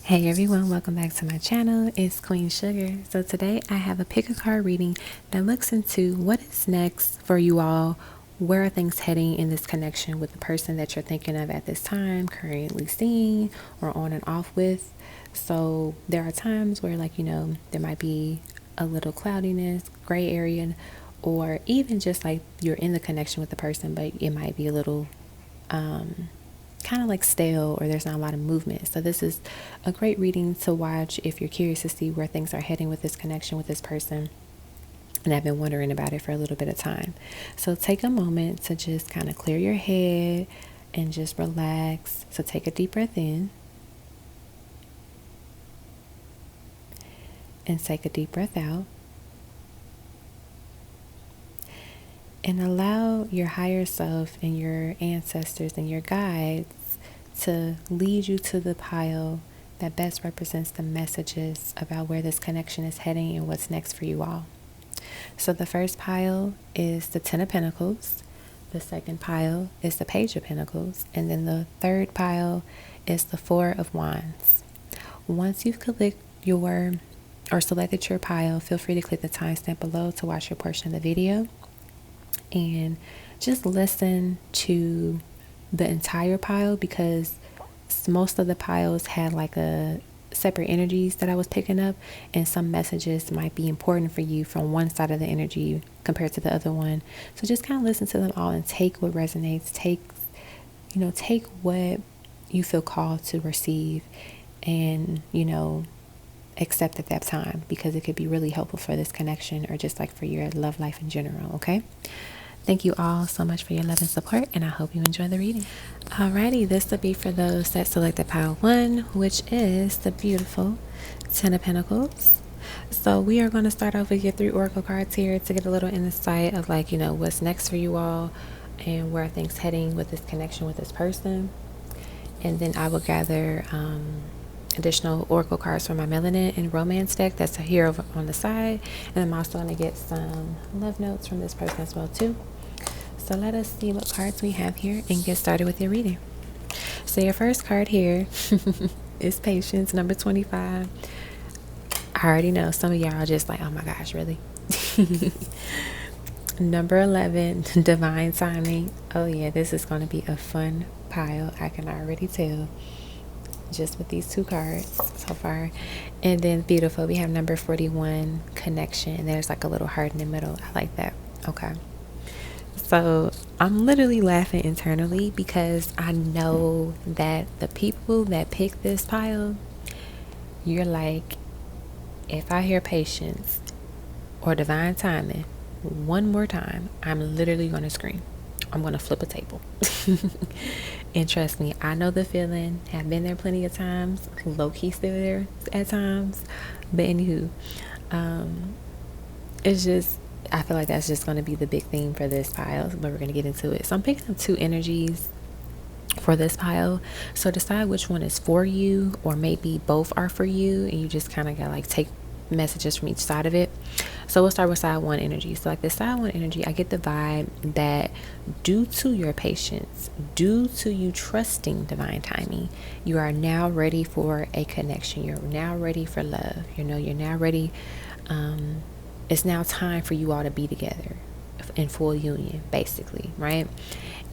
Hey everyone, welcome back to my channel. It's Queen Sugar. So today I have a pick a card reading that looks into what is next for you all. Where are things heading in this connection with the person that you're thinking of at this time, currently seeing or on and off with? So there are times where there might be a little cloudiness, gray area, or even just like you're in the connection with the person, but it might be a little kind of like stale or there's not a lot of movement. So this is a great reading to watch if you're curious to see where things are heading with this connection with this person and I've been wondering about it for a little bit of time. So take a moment to just kind of clear your head and just relax. So take a deep breath in and take a deep breath out. And allow your higher self and your ancestors and your guides to lead you to the pile that best represents the messages about where this connection is heading and what's next for you all. So the first pile is the Ten of Pentacles. The second pile is the Page of Pentacles. And then the third pile is the Four of Wands. Once you've selected your pile, feel free to click the timestamp below to watch your portion of the video. And just listen to the entire pile because most of the piles had like a separate energies that I was picking up, and some messages might be important for you from one side of the energy compared to the other one. So just kind of listen to them all and take what resonates, take what you feel called to receive and accept at that time, because it could be really helpful for this connection or just like for your love life in general. Okay, thank you all so much for your love and support, and I hope you enjoy the reading. Alrighty, this will be for those that selected pile 1, which is the beautiful Ten of Pentacles. So we are going to start off with your 3 oracle cards here to get a little insight of what's next for you all and where are things heading with this connection with this person. And then I will gather additional oracle cards from my melanin and romance deck that's here over on the side, and I'm also going to get some love notes from this person as well too. So let us see what cards we have here and get started with your reading. So your first card here is Patience, number 25. I already know some of y'all are just like, oh my gosh, really? Number 11, Divine Timing. Oh yeah, this is going to be a fun pile, I can already tell, just with these 2 cards so far. And then beautiful, we have number 41, Connection, and there's like a little heart in the middle. I like that. Okay, so I'm literally laughing internally because I know that the people that pick this pile, you're like, if I hear Patience or Divine Timing one more time, I'm literally going to scream. I'm going to flip a table. And trust me, I know the feeling. Have been there plenty of times. Low-key still there at times. But anywho, it's just, I feel like that's just going to be the big theme for this pile, but we're going to get into it. So I'm picking up 2 energies for this pile. So decide which one is for you, or maybe both are for you, and you just kind of got take messages from each side of it. So we'll start with side 1 energy. So like the side 1 energy, I get the vibe that due to your patience, due to you trusting divine timing, you are now ready for a connection. You're now ready for love. You're now ready. It's now time for you all to be together in full union, basically, right?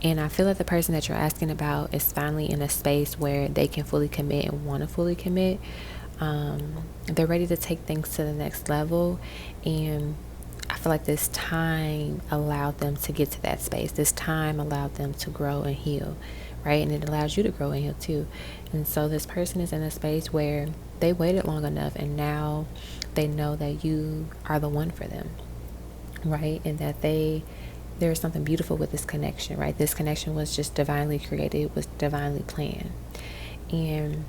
And I feel like the person that you're asking about is finally in a space where they can fully commit and want to fully commit. They're ready to take things to the next level, and I feel like this time allowed them to get to that space. This time allowed them to grow and heal, right? And it allows you to grow and heal too. And so this person is in a space where they waited long enough, and now they know that you are the one for them, right? And that there's something beautiful with this connection, right? This connection was just divinely created. It was divinely planned. And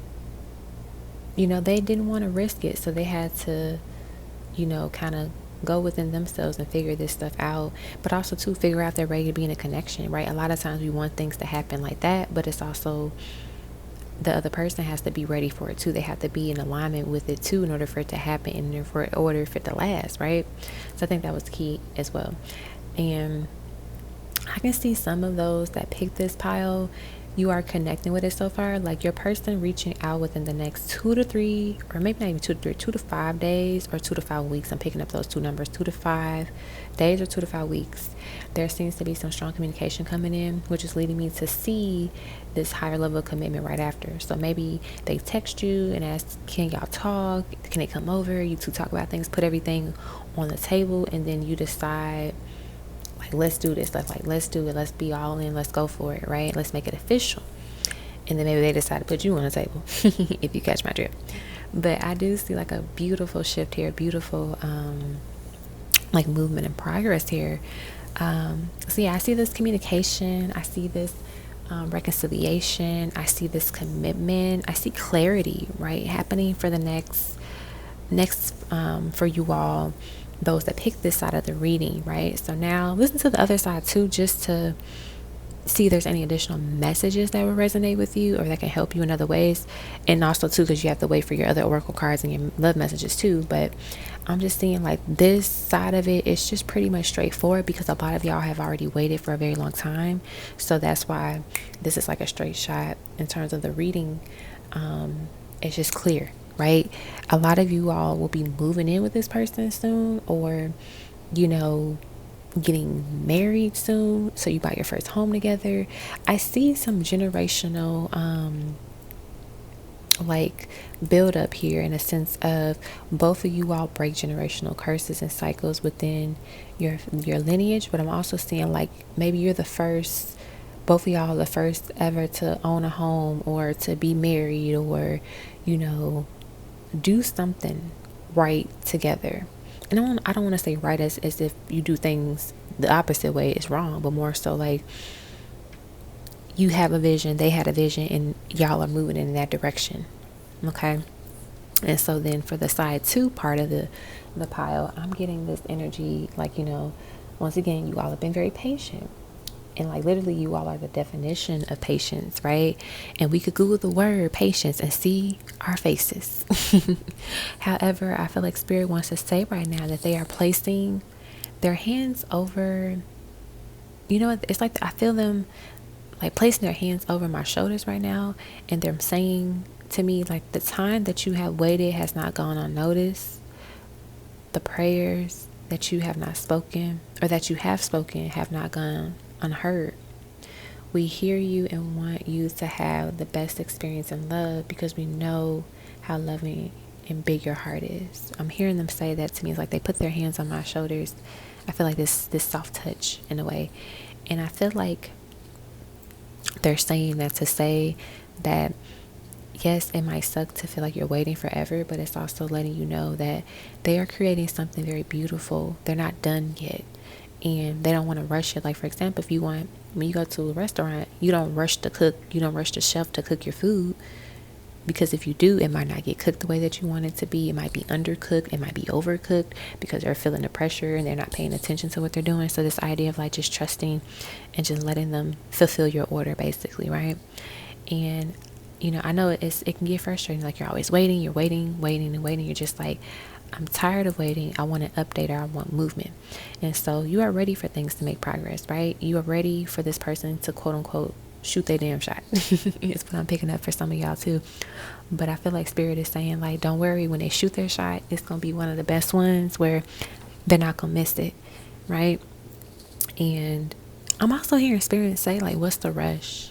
they didn't want to risk it, so they had to kind of go within themselves and figure this stuff out, but also to figure out they're ready to be in a connection, right? A lot of times we want things to happen like that, but it's also the other person has to be ready for it too. They have to be in alignment with it too in order for it to happen and in order for it to last, right? So I think that was key as well. And I can see some of those that pick this pile you are connecting with it so far. Like your person reaching out within the next 2 to 3, or maybe not even 2 to 3, 2 to 5 days or 2 to 5 weeks. I'm picking up those two numbers, 2 to 5 days or 2 to 5 weeks. There seems to be some strong communication coming in, which is leading me to see this higher level of commitment right after. So maybe they text you and ask, can y'all talk? Can they come over? You two talk about things, put everything on the table, and then you decide, like, let's do this. Let's do it. Let's be all in. Let's go for it, right? Let's make it official. And then maybe they decide to put you on the table, if you catch my drift. But I do see like a beautiful shift here, beautiful like movement and progress here. So yeah, I see this communication. I see this reconciliation. I see this commitment. I see clarity, right, happening for the next for you all, those that pick this side of the reading, right? So now listen to the other side too, just to see if there's any additional messages that will resonate with you or that can help you in other ways. And also too, because you have to wait for your other oracle cards and your love messages too. But I'm just seeing like this side of it, it's just pretty much straightforward because a lot of y'all have already waited for a very long time. So that's why this is like a straight shot in terms of the reading. It's just clear, right? A lot of you all will be moving in with this person soon, or getting married soon, so you buy your first home together. I see some generational like build up here, in a sense of both of you all break generational curses and cycles within your lineage. But I'm also seeing like maybe you're the first, both of y'all are the first ever to own a home or to be married, or do something right together. And I don't want to say right as if you do things the opposite way is wrong, but more so like you have a vision, they had a vision, and y'all are moving in that direction. Okay. And so then for the side 2 part of the pile, I'm getting this energy like, once again, you all have been very patient. And like literally you all are the definition of patience, right? And we could Google the word patience and see our faces. However, I feel like Spirit wants to say right now that they are placing their hands over, it's like I feel them like placing their hands over my shoulders right now. And they're saying to me like the time that you have waited has not gone unnoticed. The prayers that you have not spoken, or that you have spoken, have not gone unheard. We hear you and want you to have the best experience in love because we know how loving and big your heart is. I'm hearing them say that to me. It's like they put their hands on my shoulders. I feel like this soft touch in a way. And I feel like they're saying that to say that yes, it might suck to feel like you're waiting forever, but it's also letting you know that they are creating something very beautiful. They're not done yet. And they don't want to rush it. Like, for example, when you go to a restaurant, you don't rush to cook. You don't rush the chef to cook your food. Because if you do, it might not get cooked the way that you want it to be. It might be undercooked. It might be overcooked because they're feeling the pressure and they're not paying attention to what they're doing. So this idea of like just trusting and just letting them fulfill your order, basically, right? And I know it can get frustrating. Like you're always waiting. You're waiting. You're just like, I'm tired of waiting. I want an update, or I want movement. And so you are ready for things to make progress, right? You are ready for this person to quote unquote shoot their damn shot. It's what I'm picking up for some of y'all too. But I feel like Spirit is saying like, don't worry, when they shoot their shot, it's going to be one of the best ones where they're not going to miss it, right? And I'm also hearing Spirit say like, what's the rush?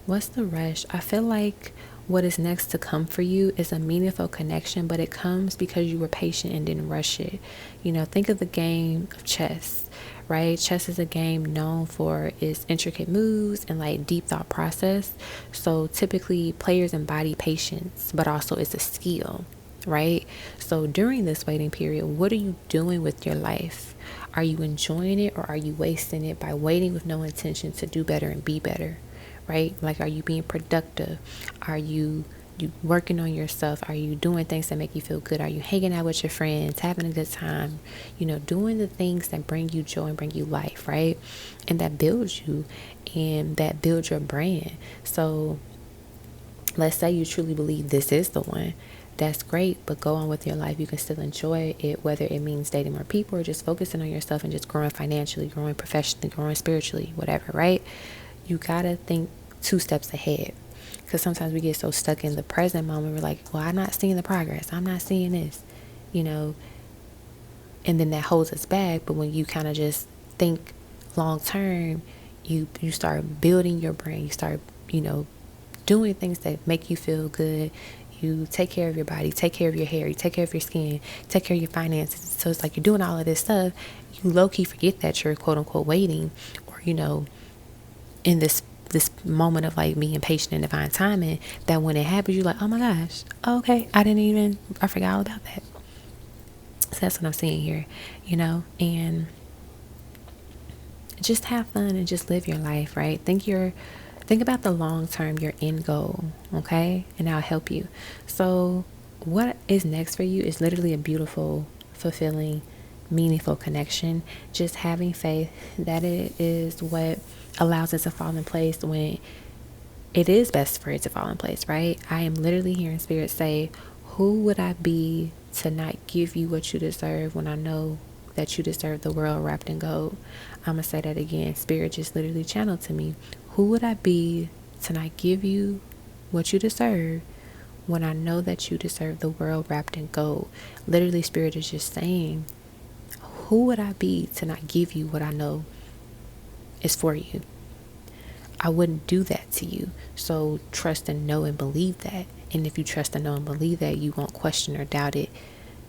What's the rush? I feel like what is next to come for you is a meaningful connection, but it comes because you were patient and didn't rush it. Think of the game of chess, right? Chess is a game known for its intricate moves and like deep thought process. So typically players embody patience, but also it's a skill, right? So during this waiting period, what are you doing with your life? Are you enjoying it, or are you wasting it by waiting with no intention to do better and be better? Right? Like, are you being productive? Are you working on yourself? Are you doing things that make you feel good? Are you hanging out with your friends, having a good time? Doing the things that bring you joy and bring you life, right? And that builds you and that builds your brand. So let's say you truly believe this is the one. That's great, but go on with your life. You can still enjoy it, whether it means dating more people or just focusing on yourself and just growing financially, growing professionally, growing spiritually, whatever, right? You gotta think 2 steps ahead. Because sometimes we get so stuck in the present moment, we're like, well, I'm not seeing the progress, I'm not seeing this, you know, and then that holds us back. But when you kind of just think long term, you start building your brain, you start, you know, doing things that make you feel good. You take care of your body, take care of your hair, you take care of your skin, take care of your finances. So it's like you're doing all of this stuff. You low-key forget that you're quote unquote waiting, or, you know, in this moment of like being patient and divine timing, that when it happens, you're like, oh my gosh, okay, I forgot all about that. So that's what I'm seeing here, you know. And just have fun and just live your life, right? Think about the long term, your end goal, okay? And I'll help you. So what is next for you is literally a beautiful, fulfilling, meaningful connection. Just having faith that it is what allows it to fall in place when it is best for it to fall in place, right? I am literally hearing Spirit say, who would I be to not give you what you deserve when I know that you deserve the world wrapped in gold? I'm going to say that again. Spirit just literally channeled to me. Who would I be to not give you what you deserve when I know that you deserve the world wrapped in gold? Literally, Spirit is just saying, who would I be to not give you what I know is for you? I wouldn't do that to you. So trust and know and believe that. And if you trust and know and believe that, you won't question or doubt it.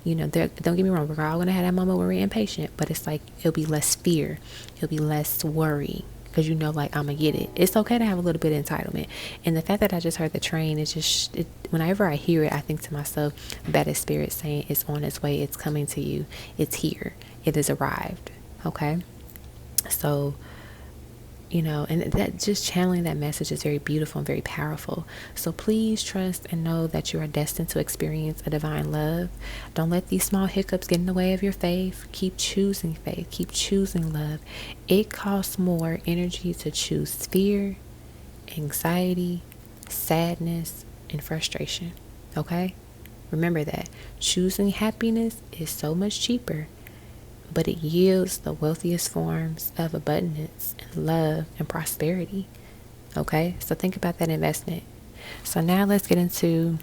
You know, don't get me wrong, we're all going to have that moment where we're impatient, but it's like, it'll be less fear. It'll be less worry, because you know, like, I'm going to get it. It's okay to have a little bit of entitlement. And the fact that I just heard the train, it's just, whenever I hear it, I think to myself, that is Spirit saying it's on its way. It's coming to you. It's here. It has arrived. Okay. So, you know, and that just channeling that message is very beautiful and very powerful. So please trust and know that you are destined to experience a divine love. Don't let these small hiccups get in the way of your faith. Keep choosing faith. Keep choosing love. It costs more energy to choose fear, anxiety, sadness, and frustration. Okay? Remember that. Choosing happiness is so much cheaper, but it yields the wealthiest forms of abundance and love and prosperity. Okay, so think about that investment. So now let's get into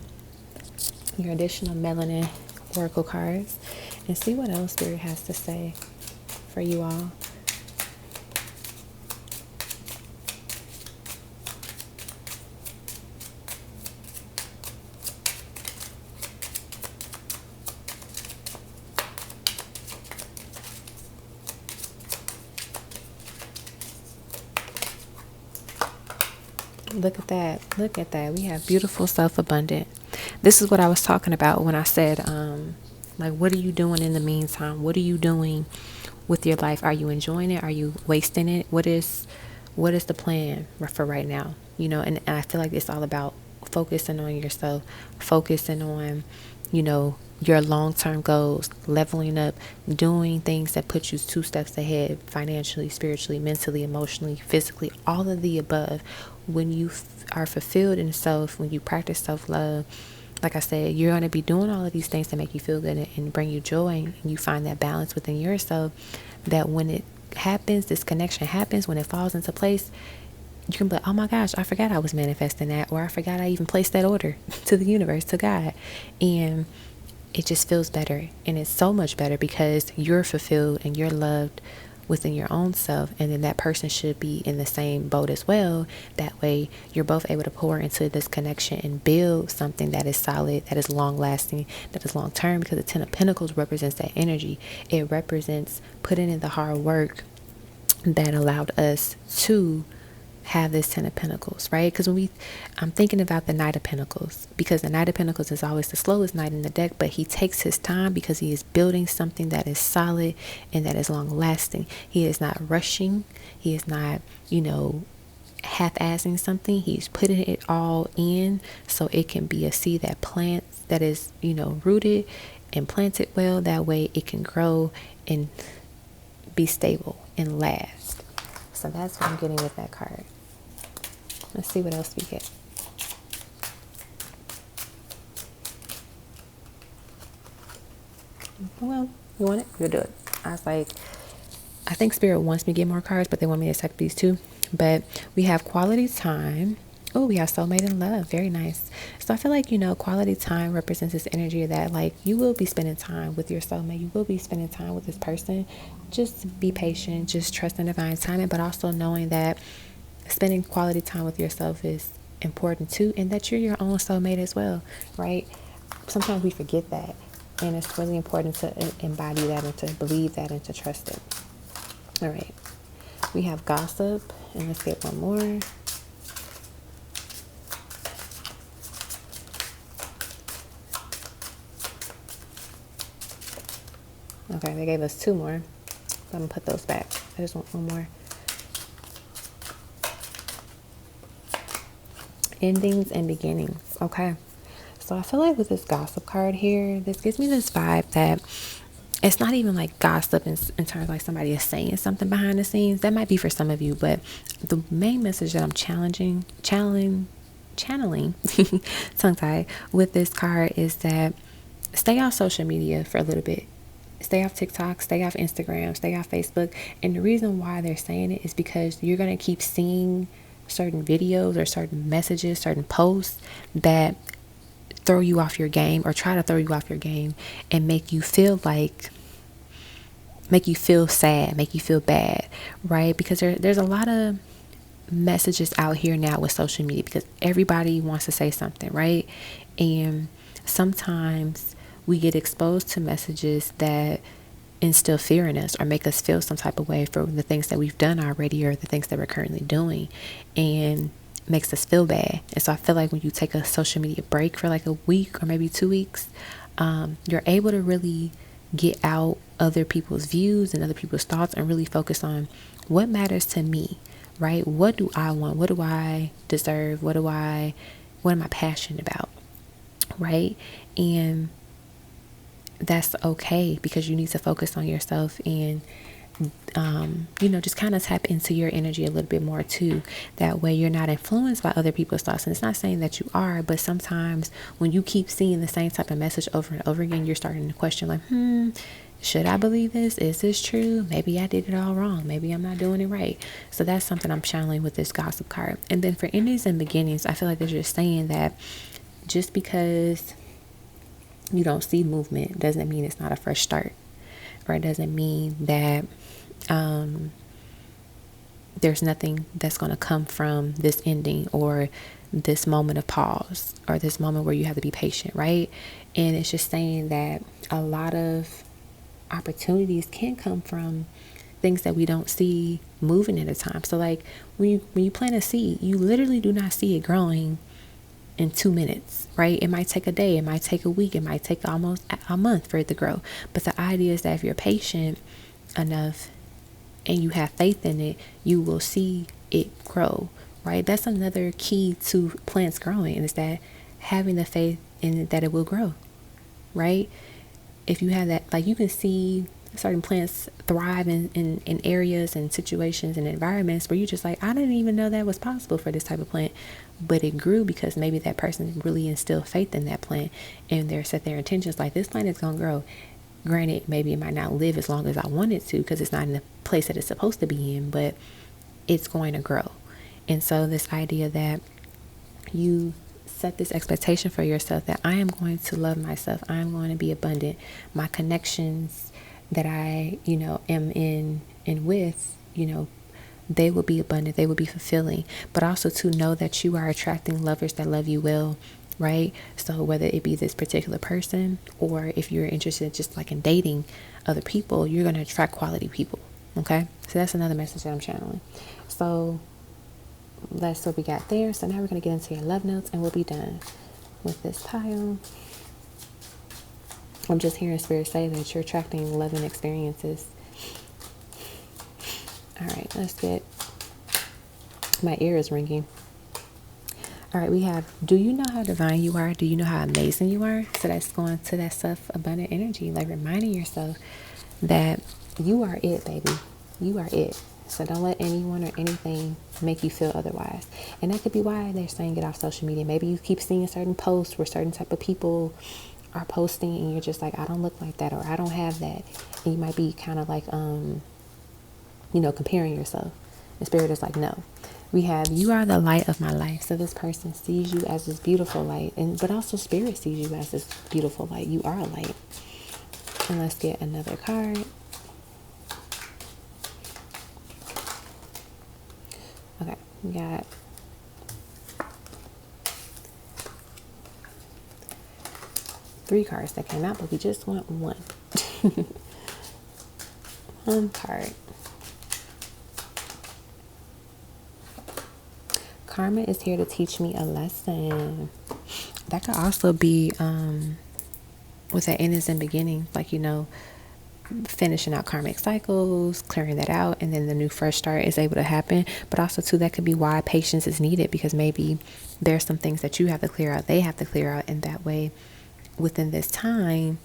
your additional melanin oracle cards and see what else Spirit has to say for you all. Look at that. Look at that. We have beautiful self-abundant. This is what I was talking about when I said, like, what are you doing in the meantime? What are you doing with your life? Are you enjoying it? Are you wasting it? What is the plan for right now? You know, and I feel like it's all about focusing on yourself, focusing on, you know, your long-term goals, leveling up, doing things that put you 2 steps ahead, financially, spiritually, mentally, emotionally, physically, all of the above. When you are fulfilled in self, when you practice self-love, like I said, you're going to be doing all of these things to make you feel good and bring you joy, and you find that balance within yourself, that when it happens, this connection happens, when it falls into place, you can be like, oh my gosh, I forgot I was manifesting that, or I forgot I even placed that order to the universe, to God. And it just feels better. And it's so much better because you're fulfilled and you're loved within your own self. And then that person should be in the same boat as well. That way you're both able to pour into this connection and build something that is solid, that is long lasting, that is long term, because the 10 of Pentacles represents that energy. It represents putting in the hard work that allowed us to have this 10 of Pentacles, right? Because I'm thinking about the Knight of Pentacles, because the Knight of Pentacles is always the slowest knight in the deck, but he takes his time because he is building something that is solid and that is long lasting. He is not rushing. He is not, you know, half-assing something. He's putting it all in so it can be a seed that plants, that is, you know, rooted and planted well. That way it can grow and be stable and last. So that's what I'm getting with that card. Let's see what else we get. Well, you want it? You'll do it. I was like, I think Spirit wants me to get more cards, but they want me to select these two. But we have quality time. Oh, we have soulmate and love. Very nice. So I feel like, quality time represents this energy that, like, you will be spending time with your soulmate. You will be spending time with this person. Just be patient. Just trust in divine timing, but also knowing that spending quality time with yourself is important too, and that you're your own soulmate as well, right? Sometimes we forget that, and it's really important to embody that and to believe that and to trust it. All right, we have gossip, and let's get one more. Okay, they gave us two more. I'm gonna put those back. I just want one more. Endings and beginnings. Okay, so I feel like with this gossip card here, this gives me this vibe that it's not even like gossip in terms of like somebody is saying something behind the scenes. That might be for some of you, but the main message that I'm channeling tongue tied with this card is that stay off social media for a little bit. Stay off TikTok, stay off Instagram, stay off Facebook. And the reason why they're saying it is because you're going to keep seeing certain videos or certain messages, certain posts that throw you off your game or try to throw you off your game and make you feel sad, make you feel bad, right? Because there's a lot of messages out here now with social media because everybody wants to say something, right? And sometimes we get exposed to messages that instill fear in us or make us feel some type of way for the things that we've done already or the things that we're currently doing, and makes us feel bad. And so I feel like when you take a social media break for like a week or maybe 2 weeks, you're able to really get out other people's views and other people's thoughts and really focus on what matters to me, right? What do I want? What do I deserve? What am I passionate about, right? And that's okay, because you need to focus on yourself and just kind of tap into your energy a little bit more too. That way you're not influenced by other people's thoughts. And it's not saying that you are, but sometimes when you keep seeing the same type of message over and over again, you're starting to question like, should I believe this? Is this true? Maybe I did it all wrong. Maybe I'm not doing it right. So that's something I'm channeling with this gossip card. And then for endings and beginnings, I feel like they're just saying that just because you don't see movement doesn't mean it's not a fresh start, or it doesn't mean that there's nothing that's going to come from this ending or this moment of pause or this moment where you have to be patient, right? And it's just saying that a lot of opportunities can come from things that we don't see moving at a time. So like when you plant a seed, you literally do not see it growing in 2 minutes, right? It might take a day, it might take a week, it might take almost a month for it to grow. But the idea is that if you're patient enough and you have faith in it, you will see it grow, right? That's another key to plants growing, and it's that having the faith in it that it will grow, right? If you have that, like, you can see certain plants thrive in areas and situations and environments where you're just like, I didn't even know that was possible for this type of plant, but it grew because maybe that person really instilled faith in that plant and they set their intentions like, this plant is going to grow. Granted, maybe it might not live as long as I want it to because it's not in the place that it's supposed to be in, but it's going to grow. And so this idea that you set this expectation for yourself that I am going to love myself, I am going to be abundant, my connections that I, am in and with, they will be abundant, they will be fulfilling, but also to know that you are attracting lovers that love you well, right? So whether it be this particular person or if you're interested just like in dating other people, you're going to attract quality people. Okay, so that's another message that I'm channeling. So that's what we got there. So now we're going to get into your love notes and we'll be done with this pile. I'm just hearing Spirit say that you're attracting loving experiences. All right, let's get, my ear is ringing. All right, we have, do you know how divine you are? Do you know how amazing you are? So that's going to that self-abundant energy, like reminding yourself that you are it, baby. You are it. So don't let anyone or anything make you feel otherwise. And that could be why they're saying get off social media. Maybe you keep seeing certain posts where certain type of people are posting and you're just like, I don't look like that, or I don't have that. And you might be kind of like comparing yourself. The spirit is like, no. We have, you are the light of my life. So this person sees you as this beautiful light, but also spirit sees you as this beautiful light. You are a light. And let's get another card. Okay, we got three cards that came out, but we just want one. One card. Karma is here to teach me a lesson. That could also be with that endings and beginnings, like, finishing out karmic cycles, clearing that out, and then the new fresh start is able to happen. But also too, that could be why patience is needed, because maybe there's some things that you have to clear out, they have to clear out, and that way within this time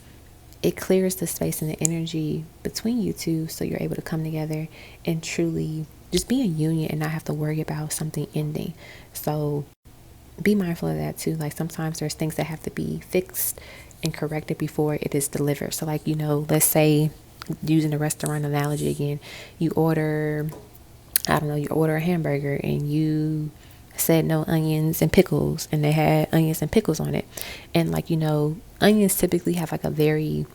it clears the space and the energy between you two, so you're able to come together and truly just be a union and not have to worry about something ending. So be mindful of that too. Like, sometimes there's things that have to be fixed and corrected before it is delivered. So like, let's say, using the restaurant analogy again, you order a hamburger and you said no onions and pickles, and they had onions and pickles on it. And like, onions typically have like a very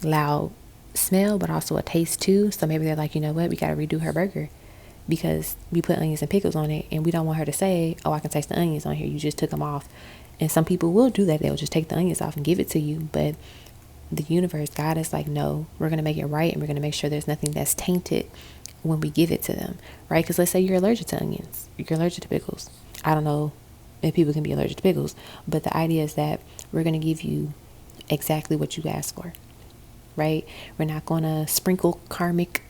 loud smell, but also a taste too. So maybe they're like, you know what, we got to redo her burger because we put onions and pickles on it, and we don't want her to say, oh, I can taste the onions on here, you just took them off. And some people will do that. They'll just take the onions off and give it to you. But the universe, God is like, no, we're going to make it right, and we're going to make sure there's nothing that's tainted when we give it to them, right? Because let's say you're allergic to onions, you're allergic to pickles. I don't know if people can be allergic to pickles, but the idea is that we're going to give you exactly what you asked for, right? We're not going to sprinkle karmic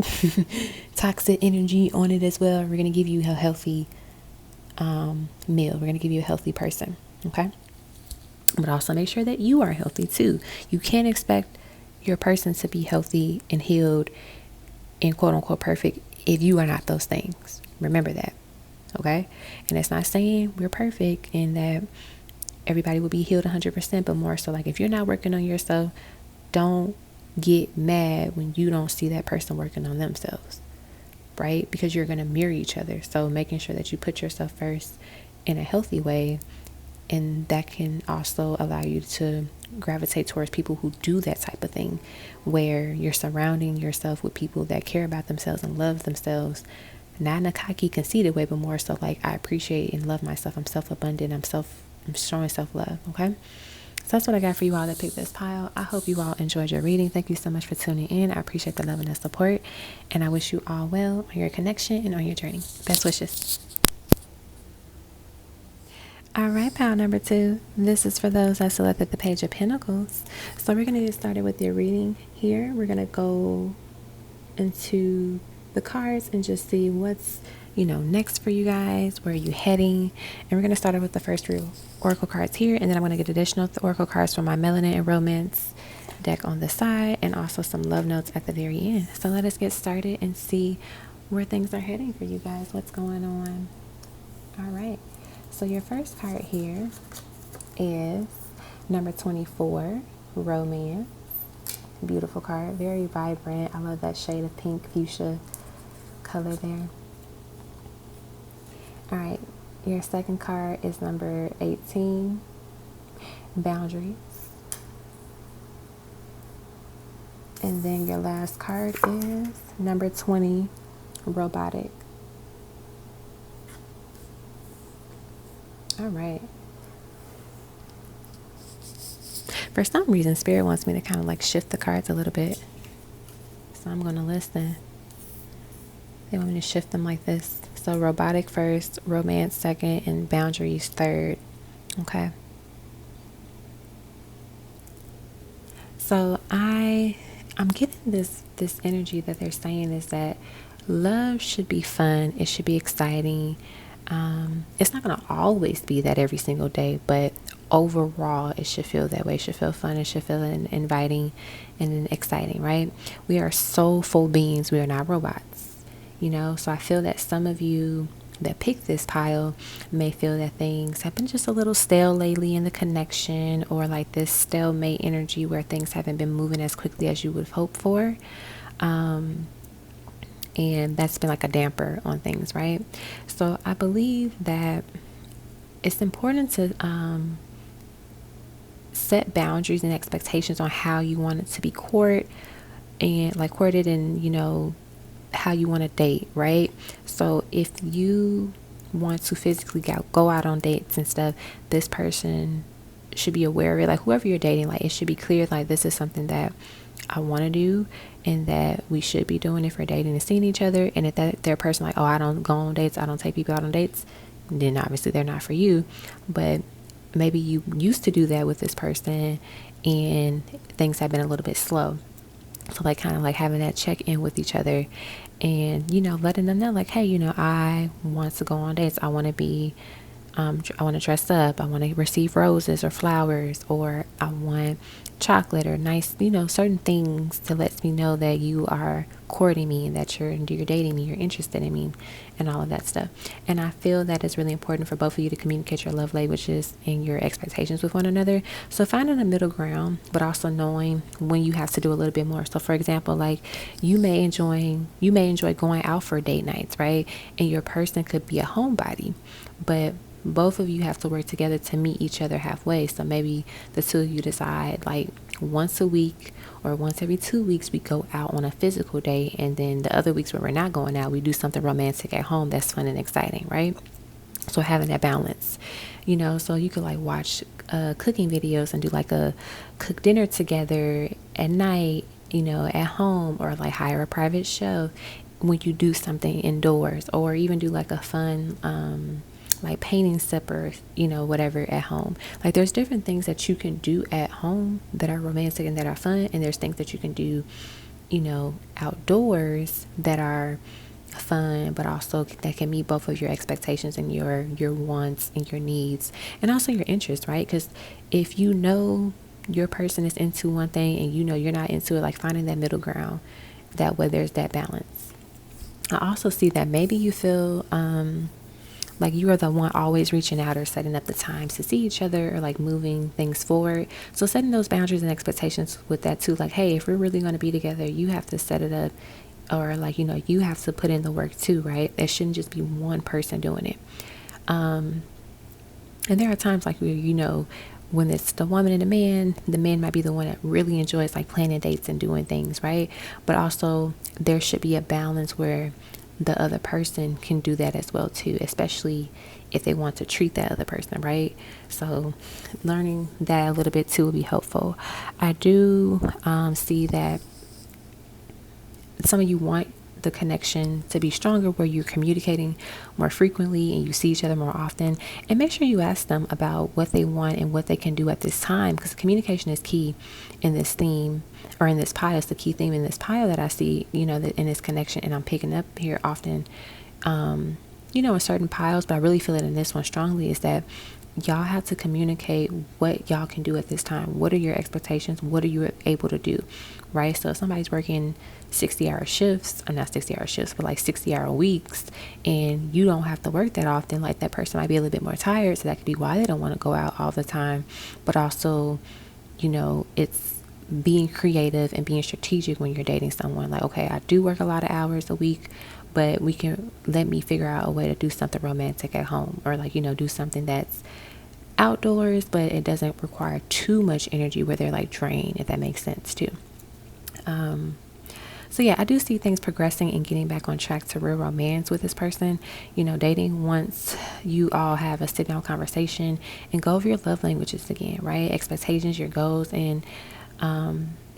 toxic energy on it as well. We're going to give you a healthy meal. We're going to give you a healthy person, okay? But also make sure that you are healthy too. You can't expect your person to be healthy and healed and quote unquote perfect if you are not those things. Remember that, okay? And it's not saying we're perfect and that everybody will be healed 100%, but more so like, if you're not working on yourself, don't get mad when you don't see that person working on themselves, right? Because you're going to mirror each other. So making sure that you put yourself first in a healthy way, and that can also allow you to gravitate towards people who do that type of thing, where you're surrounding yourself with people that care about themselves and love themselves, not in a cocky, conceited way, but more so like, I appreciate and love myself. I'm self-abundant. I'm showing self-love. Okay. So that's what I got for you all that picked this pile. I hope you all enjoyed your reading. Thank you so much for tuning in. I appreciate the love and the support, and I wish you all well on your connection and on your journey. Best wishes. All right, pile number 2. This is for those that selected the Page of Pentacles. So we're going to get started with your reading here. We're going to go into the cards and just see what's, next for you guys. Where are you heading? And we're going to start out with the first real oracle cards here. And then I'm going to get additional oracle cards from my Melanin and Romance deck on the side, and also some love notes at the very end. So let us get started and see where things are heading for you guys. What's going on? All right. So your first card here is number 24, Romance. Beautiful card, very vibrant. I love that shade of pink fuchsia color there. All right, your second card is number 18, Boundaries. And then your last card is number 20, Robotic. All right. For some reason, Spirit wants me to kind of like shift the cards a little bit. So I'm going to listen. They want me to shift them like this. So Robotic first, Romance second, and Boundaries third. Okay. So I'm getting this energy that they're saying is that love should be fun. It should be exciting. It's not going to always be that every single day, but overall it should feel that way. It should feel fun. It should feel inviting and exciting, right? We are soulful beings. We are not robots, so I feel that some of you that picked this pile may feel that things have been just a little stale lately in the connection, or like this stalemate energy where things haven't been moving as quickly as you would have hoped for. and that's been like a damper on things, right? So I believe that it's important to set boundaries and expectations on how you want it to be courted, and how you want to date, right? So if you want to physically go out on dates and stuff, this person should be aware of it. Like whoever you're dating, like it should be clear, like this is something that I want to do and that we should be doing if we're dating and seeing each other. And if they're a person like, oh, I don't go on dates, I don't take people out on dates, then obviously they're not for you. But maybe you used to do that with this person and things have been a little bit slow. So like kind of like having that check in with each other and, letting them know like, hey, I want to go on dates. I want to be, I want to dress up. I want to receive roses or flowers, or I want chocolate or nice, certain things to let me know that you are courting me and that you're dating me, you're interested in me, and all of that stuff. And I feel that it's really important for both of you to communicate your love languages and your expectations with one another. So finding a middle ground, but also knowing when you have to do a little bit more. So for example, like you may enjoy going out for date nights, right? And your person could be a homebody, but both of you have to work together to meet each other halfway. So maybe the two of you decide like once a week or once every 2 weeks we go out on a physical date, and then the other weeks where we're not going out, we do something romantic at home that's fun and exciting, right? So having that balance, so you could like watch cooking videos and do like a cook dinner together at night, at home, or like hire a private chef when you do something indoors, or even do like a fun like painting supper, whatever at home. Like there's different things that you can do at home that are romantic and that are fun, and there's things that you can do, outdoors that are fun, but also that can meet both of your expectations and your wants and your needs, and also your interests, right? Because if your person is into one thing and you're not into it, like finding that middle ground, that way there's that balance. I also see that maybe you feel like you are the one always reaching out or setting up the times to see each other, or like moving things forward. So setting those boundaries and expectations with that too. Like, hey, if we're really going to be together, you have to set it up, or like, you have to put in the work too, right? It shouldn't just be one person doing it. And there are times like where, when it's the woman and the man might be the one that really enjoys like planning dates and doing things, right? But also there should be a balance where the other person can do that as well too, especially if they want to treat that other person, right? So learning that a little bit too will be helpful. I do see that some of you want the connection to be stronger, where you're communicating more frequently and you see each other more often, and make sure you ask them about what they want and what they can do at this time, because communication is key in this theme, or in this pile. It's the key theme in this pile that I see, that in this connection, and I'm picking up here often, in certain piles, but I really feel it in this one strongly, is that y'all have to communicate what y'all can do at this time. What are your expectations? What are you able to do, right? So if somebody's working 60-hour shifts, or not 60-hour shifts, but like 60-hour weeks, and you don't have to work that often, like that person might be a little bit more tired, so that could be why they don't want to go out all the time. But also, it's being creative and being strategic when you're dating someone. Like, okay, I do work a lot of hours a week, but let me figure out a way to do something romantic at home, or like, do something that's outdoors, but it doesn't require too much energy where they're like drained, if that makes sense too. So yeah, I do see things progressing and getting back on track to real romance with this person. Dating once you all have a sit down conversation and go over your love languages again, right? Expectations, your goals, and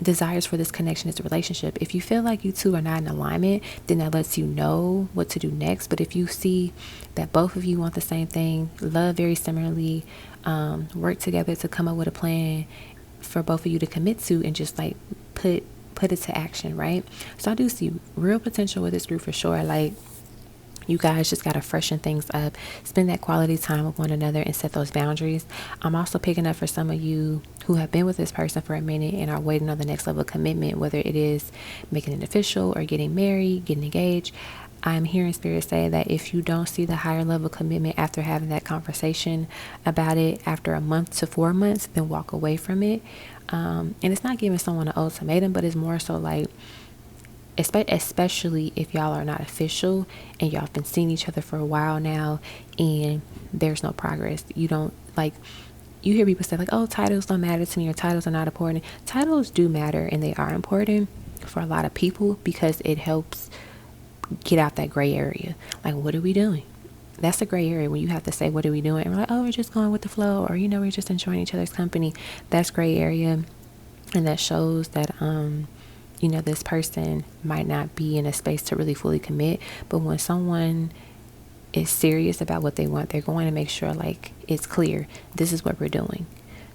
desires for this connection, is the relationship. If you feel like you two are not in alignment, then that lets you know what to do next. But if you see that both of you want the same thing, love very similarly, work together to come up with a plan for both of you to commit to, and just like put it to action, right? So I do see real potential with this group for sure. Like, you guys just got to freshen things up, spend that quality time with one another, and set those boundaries. I'm also picking up for some of you who have been with this person for a minute and are waiting on the next level of commitment, whether it is making it official or getting married, getting engaged. I'm hearing Spirit say that if you don't see the higher level commitment after having that conversation about it after a month to 4 months, then walk away from it. And it's not giving someone an ultimatum, but it's more so like especially if y'all are not official and y'all have been seeing each other for a while now and there's no progress. You don't like, you hear people say like, oh, titles don't matter to me, or titles are not important. Titles do matter, and they are important for a lot of people because it helps get out that gray area. Like, what are we doing? That's a gray area when you have to say, what are we doing? And we're like, oh, we're just going with the flow, or, we're just enjoying each other's company. That's gray area. And that shows that, this person might not be in a space to really fully commit. But when someone is serious about what they want, they're going to make sure like it's clear. This is what we're doing.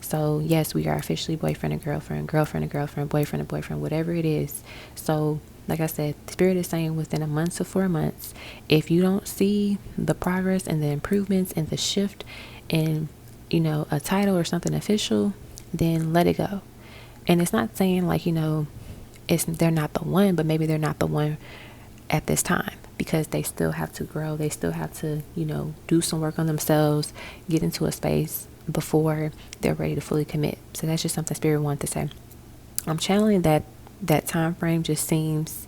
So yes, we are officially boyfriend and girlfriend, girlfriend and girlfriend, boyfriend and boyfriend, whatever it is. So like I said, Spirit is saying within a month to 4 months, if you don't see the progress and the improvements and the shift in, a title or something official, then let it go. And it's not saying like, they're not the one, but maybe they're not the one at this time, because they still have to grow. They still have to, do some work on themselves, get into a space before they're ready to fully commit. So that's just something Spirit wanted to say. I'm channeling that time frame just seems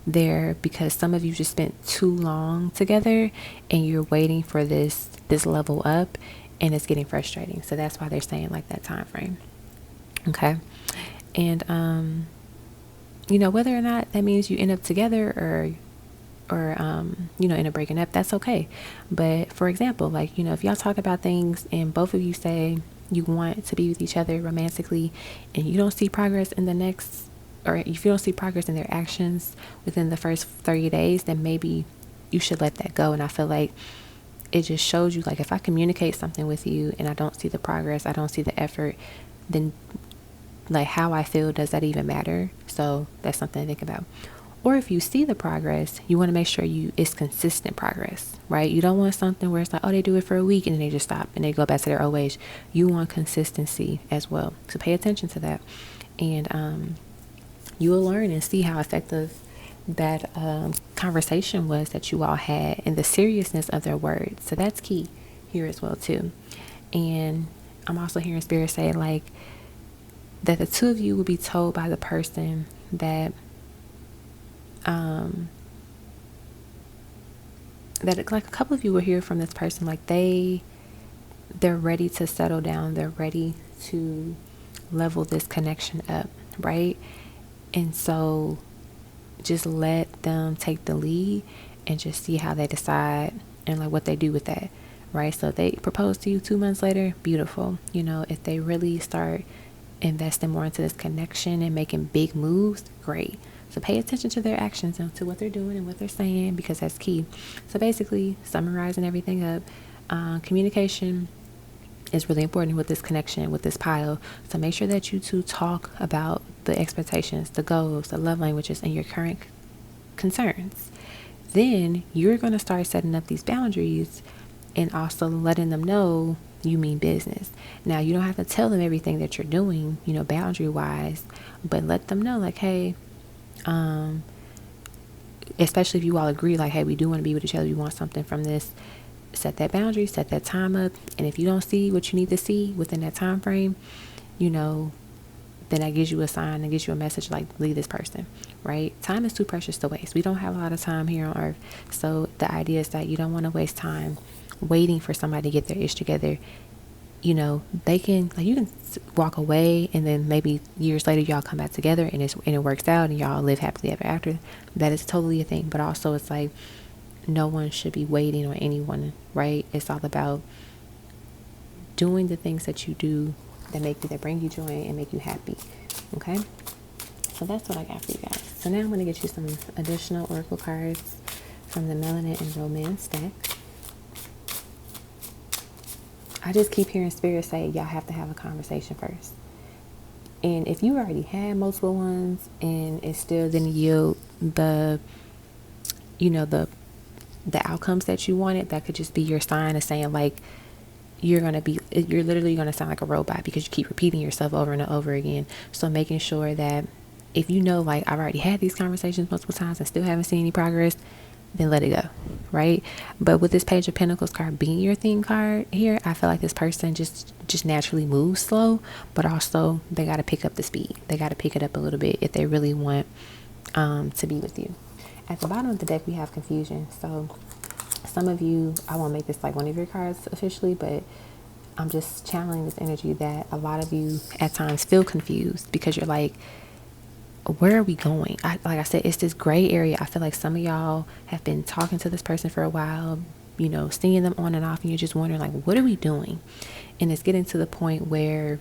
there because some of you just spent too long together and you're waiting for this level up, and it's getting frustrating. So that's why they're saying like that time frame. Okay. And whether or not that means you end up together or end up breaking up, that's okay. But for example, like, if y'all talk about things and both of you say you want to be with each other romantically and you don't see progress in the next, or if you don't see progress in their actions within the first 30 days, then maybe you should let that go. And I feel like it just shows you, like, if I communicate something with you and I don't see the progress, I don't see the effort, then like how I feel, does that even matter? So that's something to think about. Or if you see the progress, you want to make sure it's consistent progress, right? You don't want something where it's like, oh, they do it for a week and then they just stop and they go back to their old ways. You want consistency as well. So pay attention to that. And you will learn and see how effective that conversation was that you all had and the seriousness of their words. So that's key here as well too. And I'm also hearing Spirit say like that the two of you will be told by the person that that like a couple of you will hear from this person like they're ready to settle down, they're ready to level this connection up, right? And so just let them take the lead and just see how they decide and like what they do with that, right? So if they propose to you 2 months later, beautiful. If they really start investing more into this connection and making big moves, great. So pay attention to their actions and to what they're doing and what they're saying, because that's key. So basically, summarizing everything up, communication is really important with this connection, with this pile. So make sure that you two talk about the expectations, the goals, the love languages, and your current concerns. Then you're going to start setting up these boundaries and also letting them know you mean business. Now, you don't have to tell them everything that you're doing, boundary wise, but let them know like, hey, especially if you all agree like, hey, we do want to be with each other, we want something from this, set that boundary, set that time up. And if you don't see what you need to see within that time frame, then that gives you a sign, and gives you a message like, leave this person, right? Time is too precious to waste. We don't have a lot of time here on earth. So the idea is that you don't want to waste time waiting for somebody to get their ish together. They can, like, you can walk away and then maybe years later y'all come back together and it works out and y'all live happily ever after. That is totally a thing. But also it's like, no one should be waiting on anyone, right? It's all about doing the things that you do that bring you joy and make you happy. Okay? So that's what I got for you guys. So now I'm going to get you some additional oracle cards from the Melanin and Romance deck. I just keep hearing Spirit say y'all have to have a conversation first. And if you already had multiple ones and it still didn't yield the outcomes that you wanted, that could just be your sign of saying like, you're literally going to sound like a robot because you keep repeating yourself over and over again. So making sure that if like, I've already had these conversations multiple times and still haven't seen any progress, then let it go, right? But with this Page of Pentacles card being your theme card here, I feel like this person just naturally moves slow, but also they got to pick up the speed. They got to pick it up a little bit if they really want to be with you. At the bottom of the deck, we have confusion. So some of you, I won't make this like one of your cards officially, but I'm just channeling this energy that a lot of you at times feel confused because you're like, where are we going? Like I said, it's this gray area. I feel like some of y'all have been talking to this person for a while, you know, seeing them on and off, and you're just wondering, like, what are we doing? And it's getting to the point where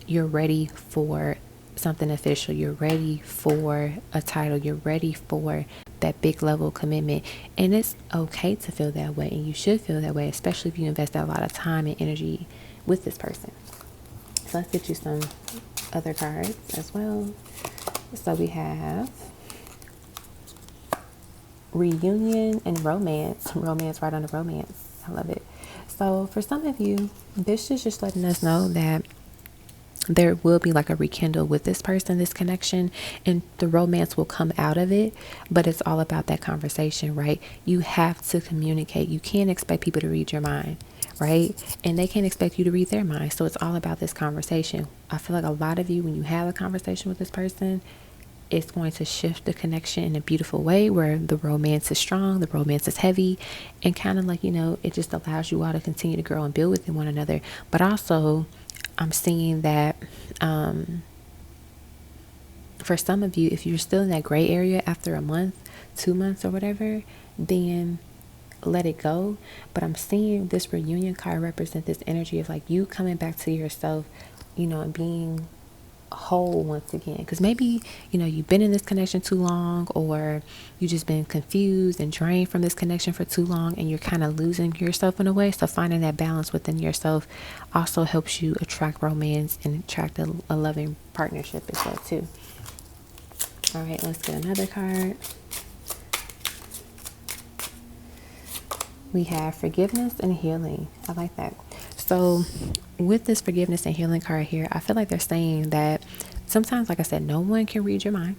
you're ready for something official. You're ready for a title. You're ready for that big level commitment. And it's okay to feel that way. And you should feel that way, especially if you invest a lot of time and energy with this person. So let's get you some other cards as well. So we have reunion and romance. Romance right under romance. I love it. So for some of you, this is just letting us know that there will be like a rekindle with this person, this connection, and the romance will come out of it. But it's all about that conversation, right? You have to communicate. You can't expect people to read your mind, right? And they can't expect you to read their mind. So it's all about this conversation. I feel like a lot of you, when you have a conversation with this person, it's going to shift the connection in a beautiful way where the romance is strong, the romance is heavy, and kind of like, you know, it just allows you all to continue to grow and build with one another. But also, I'm seeing that for some of you, if you're still in that gray area after a month, 2 months or whatever, then let it go. But I'm seeing this reunion card represent this energy of like you coming back to yourself, you know, and being whole once again. Because maybe, you know, you've been in this connection too long, or you just been confused and drained from this connection for too long, and you're kind of losing yourself in a way. So finding that balance within yourself also helps you attract romance and attract a loving partnership as well too. All right, let's get another card. We have forgiveness and healing. I like that. So with this forgiveness and healing card here, I feel like they're saying that sometimes, like I said, no one can read your mind.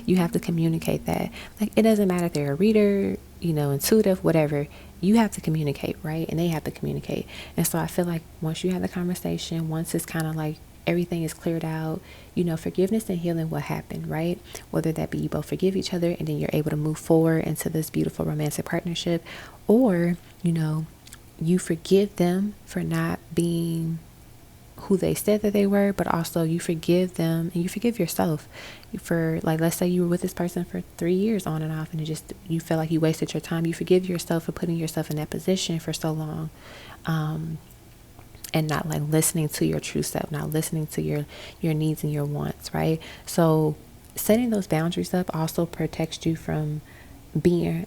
You have to communicate that. Like, it doesn't matter if they're a reader, you know, intuitive, whatever. You have to communicate, right? And they have to communicate. And so I feel like once you have the conversation, once it's kind of like everything is cleared out, you know, forgiveness and healing will happen, right? Whether that be you both forgive each other and then you're able to move forward into this beautiful romantic partnership, or, you know, you forgive them for not being who they said that they were, but also you forgive them and you forgive yourself for, like, let's say you were with this person for 3 years on and off, and you feel like you wasted your time. You forgive yourself for putting yourself in that position for so long, and not like listening to your true self, not listening to your needs and your wants, right? So setting those boundaries up also protects you from being,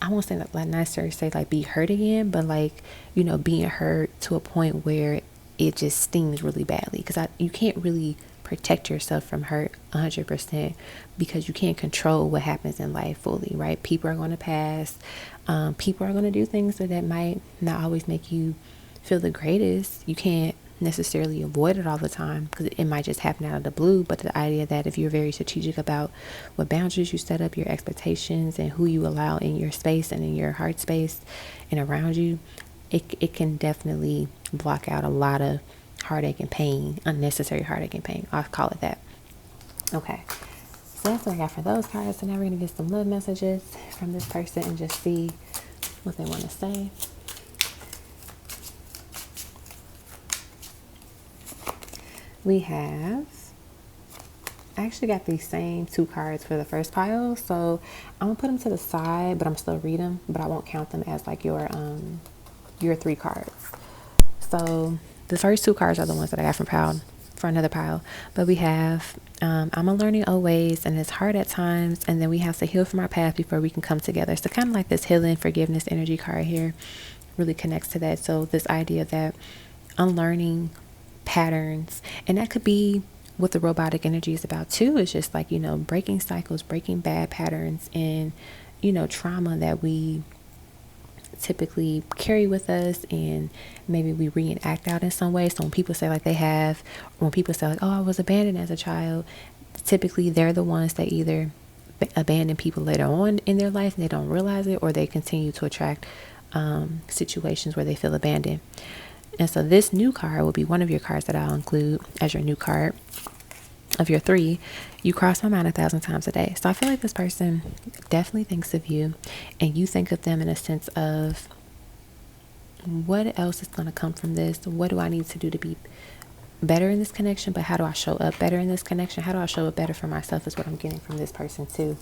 I won't say that, like, not necessarily say like be hurt again, but like, you know, being hurt to a point where it just stings really badly. Because you can't really protect yourself from hurt 100% because you can't control what happens in life fully, right? People are going to pass. People are going to do things that might not always make you feel the greatest. You can't necessarily avoid it all the time because it might just happen out of the blue. But the idea that if you're very strategic about what boundaries you set up, your expectations, and who you allow in your space and in your heart space and around you, it can definitely block out a lot of heartache and pain, unnecessary heartache and pain. I'll call it that. Okay, so that's what I got for those cards. So now we're going to get some love messages from this person and just see what they want to say. I actually got these same 2 cards for the first pile, so I'm gonna put them to the side, but I'm still read them, but I won't count them as like your 3 cards. So the first 2 cards are the ones that I got for another pile. But we have I'm a learning always, and it's hard at times, and then we have to heal from our past before we can come together. So kind of like this healing, forgiveness energy card here really connects to that. So this idea that unlearning patterns, and that could be what the robotic energy is about too. It's just like, you know, breaking cycles, breaking bad patterns, and, you know, trauma that we typically carry with us, and maybe we reenact out in some way. So when people say like when people say like, oh, I was abandoned as a child, typically they're the ones that either abandon people later on in their life and they don't realize it, or they continue to attract situations where they feel abandoned. And so this new card will be one of your cards that I'll include as your new card. of your 3, you cross my mind 1,000 times a day. So I feel like this person definitely thinks of you, and you think of them in a sense of, what else is going to come from this? What do I need to do to be better in this connection? But how do I show up better in this connection? How do I show up better for myself is what I'm getting from this person too.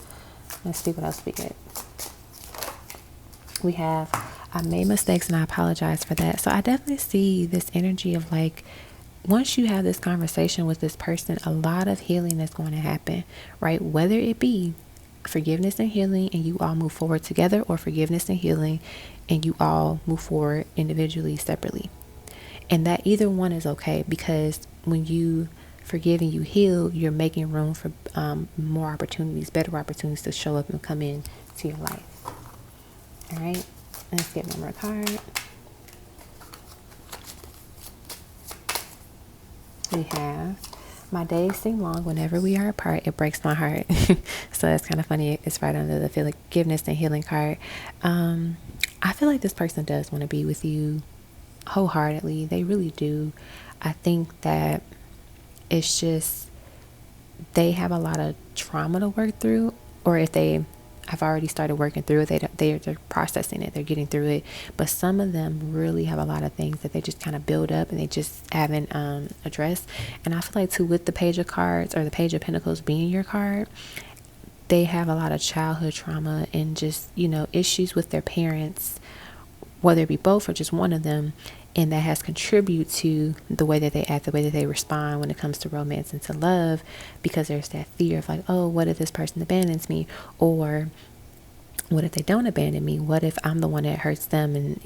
Let's see what else we get. We have, I made mistakes and I apologize for that. So I definitely see this energy of like, once you have this conversation with this person, a lot of healing is going to happen, right? Whether it be forgiveness and healing and you all move forward together, or forgiveness and healing and you all move forward individually, separately. And that either one is okay, because when you forgive and you heal, you're making room for more opportunities, better opportunities to show up and come in to your life. All right, let's get one more card. We have, my days seem long whenever we are apart. It breaks my heart. So that's kind of funny. It's right under the forgiveness and healing card. I feel like this person does want to be with you wholeheartedly. They really do. I think that it's just, they have a lot of trauma to work through, or if they have already started working through it, they're processing it, they're getting through it. But some of them really have a lot of things that they just kind of build up and they just haven't addressed. And I feel like too, with the Page of Cards, or the Page of Pentacles being your card, they have a lot of childhood trauma and just, issues with their parents, whether it be both or just one of them, and that has contributed to the way that they act, the way that they respond when it comes to romance and to love, because there's that fear of like, oh, what if this person abandons me? Or what if they don't abandon me? What if I'm the one that hurts them and,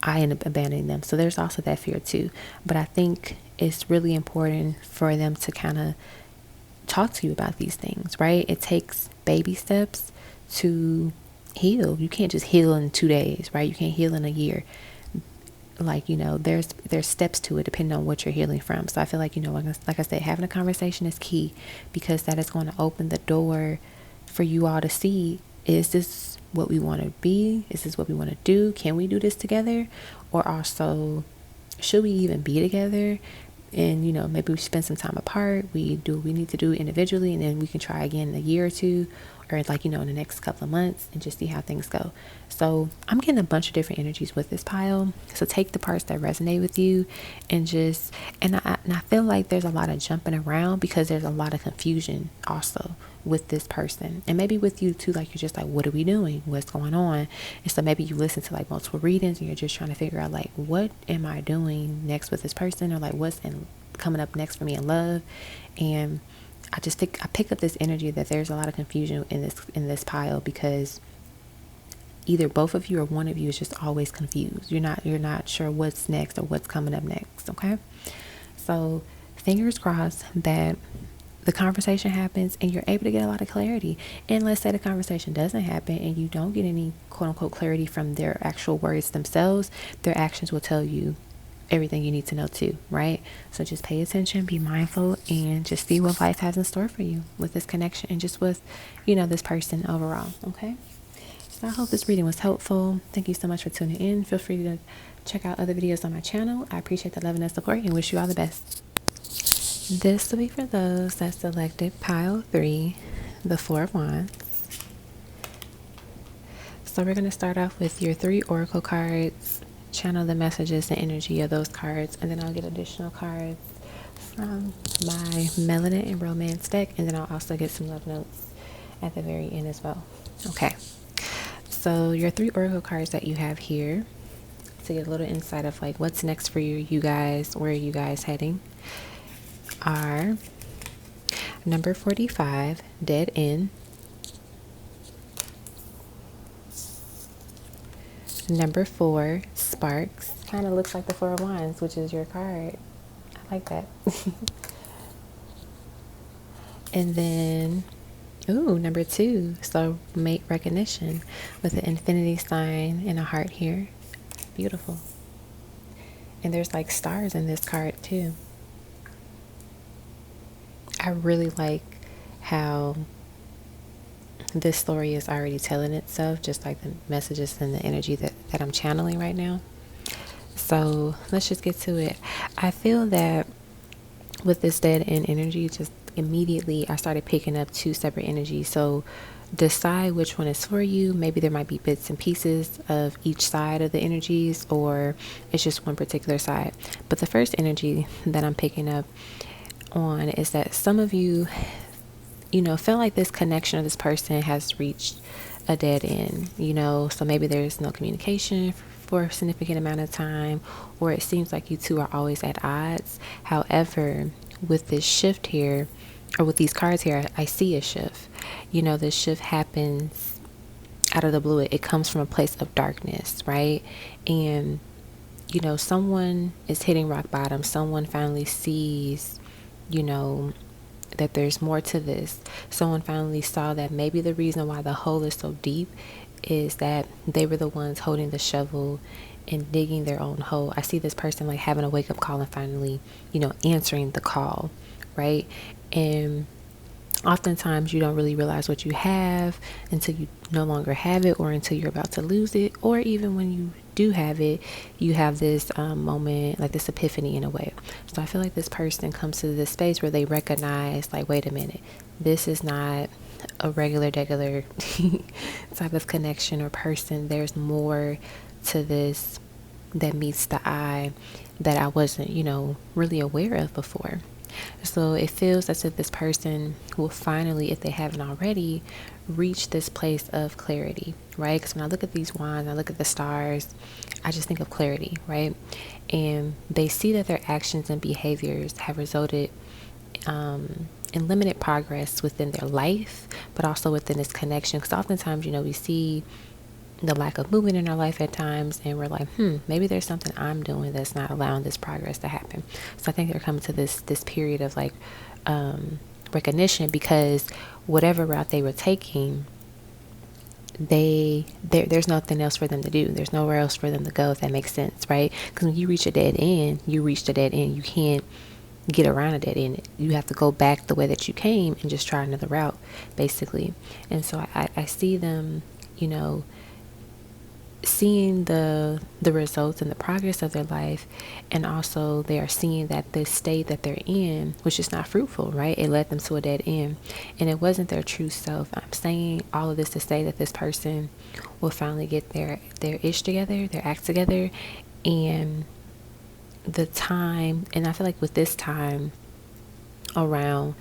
I end up abandoning them? So there's also that fear too. But I think it's really important for them to kind of talk to you about these things, right? It takes baby steps to heal. You can't just heal in 2 days, right? You can't heal in a year. Like, there's steps to it depending on what you're healing from. So I feel like, like I said, having a conversation is key, because that is going to open the door for you all to see, is this what we want to be? Is this what we want to do? Can we do this together? Or also, should we even be together? And, maybe we spend some time apart. We do what we need to do individually, and then we can try again in a year or two, or like, in the next couple of months, and just see how things go. So I'm getting a bunch of different energies with this pile. So take the parts that resonate with you, and just, and I feel like there's a lot of jumping around, because there's a lot of confusion also with this person, and maybe with you too. Like, you're just like, what are we doing? What's going on? And so maybe you listen to like multiple readings, and you're just trying to figure out like, what am I doing next with this person, or like what's coming up next for me in love. And I pick up this energy that there's a lot of confusion in this pile, because either both of you or one of you is just always confused. You're not sure what's next or what's coming up next. Okay, so fingers crossed that the conversation happens and you're able to get a lot of clarity. And let's say the conversation doesn't happen and you don't get any quote unquote clarity from their actual words themselves. Their actions will tell you everything you need to know too, right? So just pay attention, be mindful, and just see what life has in store for you with this connection, and just with, this person overall. Okay, so I hope this reading was helpful. Thank you so much for tuning in. Feel free to check out other videos on my channel. I appreciate the love and the support, and wish you all the best. This will be for those that selected pile 3, the 4 of Wands. So we're going to start off with your 3 oracle cards. Channel the messages and energy of those cards, and then I'll get additional cards from my Melanin and Romance deck, and then I'll also get some love notes at the very end as well. Okay, so your 3 oracle cards that you have here, to get a little insight of like what's next for you guys, where are you guys heading, are number 45, Dead End, number 4, Sparks. Kind of looks like the 4 of Wands, which is your card. I like that. And then, number 2, so mate recognition, with an infinity sign and a heart here. Beautiful. And there's like stars in this card too. I really like how this story is already telling itself, just like the messages and the energy that I'm channeling right now. So let's just get to it. I feel that with this dead end energy, just immediately I started picking up two separate energies. So decide which one is for you. Maybe there might be bits and pieces of each side of the energies, or it's just one particular side. But the first energy that I'm picking up on is that some of you, feel like this connection of this person has reached a dead end, so maybe there's no communication for a significant amount of time, or it seems like you two are always at odds. However, with this shift here, or with these cards here, I see a shift. This shift happens out of the blue. It comes from a place of darkness, right? And someone is hitting rock bottom. Someone finally sees, that there's more to this. Someone finally saw that maybe the reason why the hole is so deep is that they were the ones holding the shovel and digging their own hole. I see this person like having a wake up call and finally, answering the call, right? And oftentimes you don't really realize what you have until you no longer have it, or until you're about to lose it, or even when you do have it, you have this moment, like this epiphany in a way. So I feel like this person comes to this space where they recognize, like, wait a minute, this is not a regular type of connection or person. There's more to this that meets the eye that I wasn't, really aware of before. So it feels as if this person will finally, if they haven't already, reach this place of clarity, right? Because when I look at these wands, I look at the stars, I just think of clarity, right? And they see that their actions and behaviors have resulted in limited progress within their life, but also within this connection. Because oftentimes, we see the lack of movement in our life at times, and we're like, maybe there's something I'm doing that's not allowing this progress to happen. So I think they're coming to this period of like recognition, because whatever route they were taking, there's nothing else for them to do. There's nowhere else for them to go, if that makes sense, right? Because when you reach a dead end, you reached a dead end. You can't get around a dead end. You have to go back the way that you came and just try another route, basically. And so I see them, seeing the results and the progress of their life, and also they are seeing that the state that they're in, which is not fruitful, right? It led them to a dead end, and it wasn't their true self. I'm saying all of this to say that this person will finally get their ish together, their act together, and the time, and I feel like with this time around,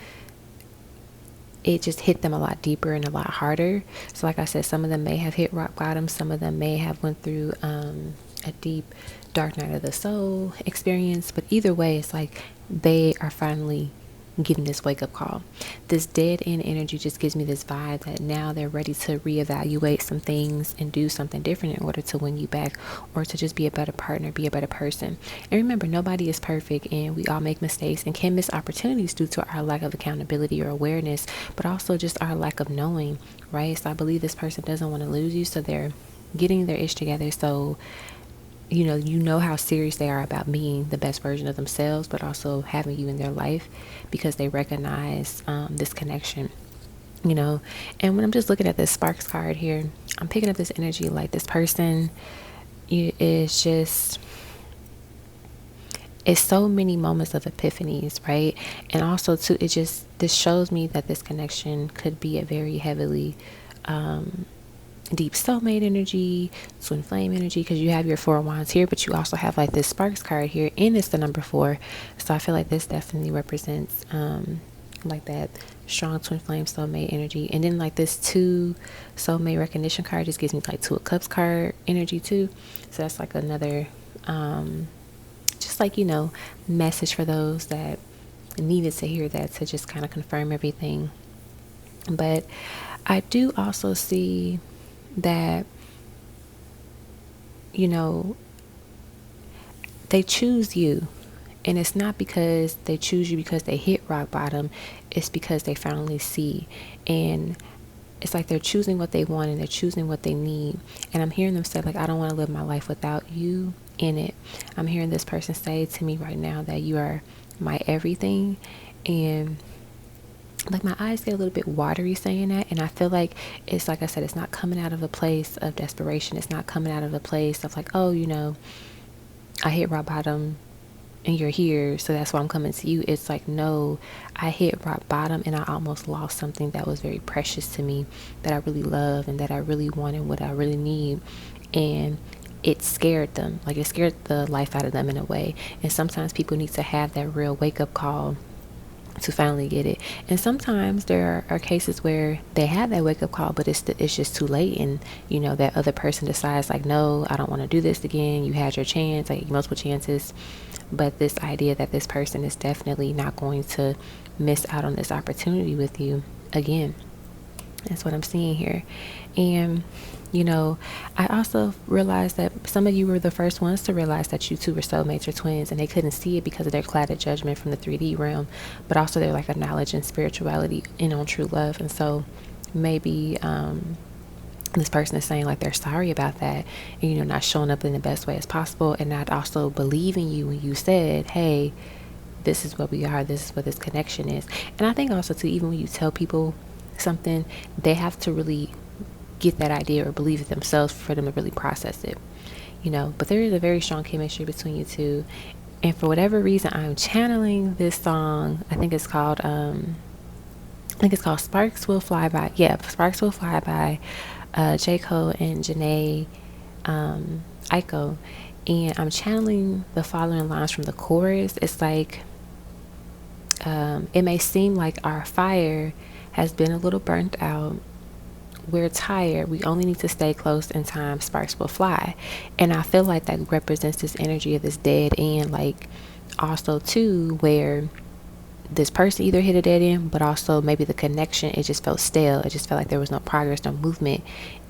it just hit them a lot deeper and a lot harder. So like I said, some of them may have hit rock bottom. Some of them may have went through a deep dark night of the soul experience. But either way, it's like they are finally getting this wake up call. This dead end energy just gives me this vibe that now they're ready to reevaluate some things and do something different in order to win you back, or to just be a better partner, be a better person. And remember, nobody is perfect, and we all make mistakes and can miss opportunities due to our lack of accountability or awareness, but also just our lack of knowing, right? So I believe this person doesn't want to lose you, so they're getting their ish together. So you know how serious they are about being the best version of themselves, but also having you in their life, because they recognize this connection, and when I'm just looking at this Sparks card here, I'm picking up this energy like this person is just, it's so many moments of epiphanies, right? And also too, this shows me that this connection could be a very heavily deep soulmate energy, twin flame energy, because you have your 4 wands here, but you also have like this Sparks card here, and it's the number 4. So I feel like this definitely represents like that strong twin flame soulmate energy. And then like this 2 soulmate recognition card just gives me like 2 of Cups card energy too. So that's like another just like message for those that needed to hear that, to just kind of confirm everything. But I do also see that they choose you, and it's not because they choose you because they hit rock bottom. It's because they finally see, and it's like they're choosing what they want, and they're choosing what they need. And I'm hearing them say, like, I don't want to live my life without you in it. I'm hearing this person say to me right now that you are my everything. And like my eyes get a little bit watery saying that, and I feel like it's, like I said, it's not coming out of a place of desperation. It's not coming out of a place of like, oh, I hit rock bottom, and you're here, so that's why I'm coming to you. It's like, no, I hit rock bottom and I almost lost something that was very precious to me, that I really love and that I really want and what I really need. And it scared them. Like, it scared the life out of them in a way. And sometimes people need to have that real wake up call to finally get it. And sometimes there are cases where they have that wake up call, but it's just too late, and that other person decides, like, no, I don't want to do this again. You had your chance, like multiple chances, but this idea that this person is definitely not going to miss out on this opportunity with you again. That's what I'm seeing here. And I also realized that some of you were the first ones to realize that you two were soulmates or twins, and they couldn't see it because of their clouded judgment from the 3D realm, but also their lack of knowledge and spirituality and on true love. And so maybe this person is saying, like, they're sorry about that, and not showing up in the best way as possible, and not also believing you when you said, hey, this is what we are, this is what this connection is. And I think also too, even when you tell people something, they have to really get that idea or believe it themselves for them to really process it, but there is a very strong chemistry between you two. And for whatever reason, I'm channeling this song. I think it's called Sparks Will Fly By. Yeah, Sparks Will Fly By, J. Cole and Janae Aiko. And I'm channeling the following lines from the chorus. It's like, it may seem like our fire has been a little burnt out. We're tired. We only need to stay close in time. Sparks will fly. And I feel like that represents this energy of this dead end. Like, also too, where this person either hit a dead end, but also maybe the connection, it just felt stale. It just felt like there was no progress, no movement.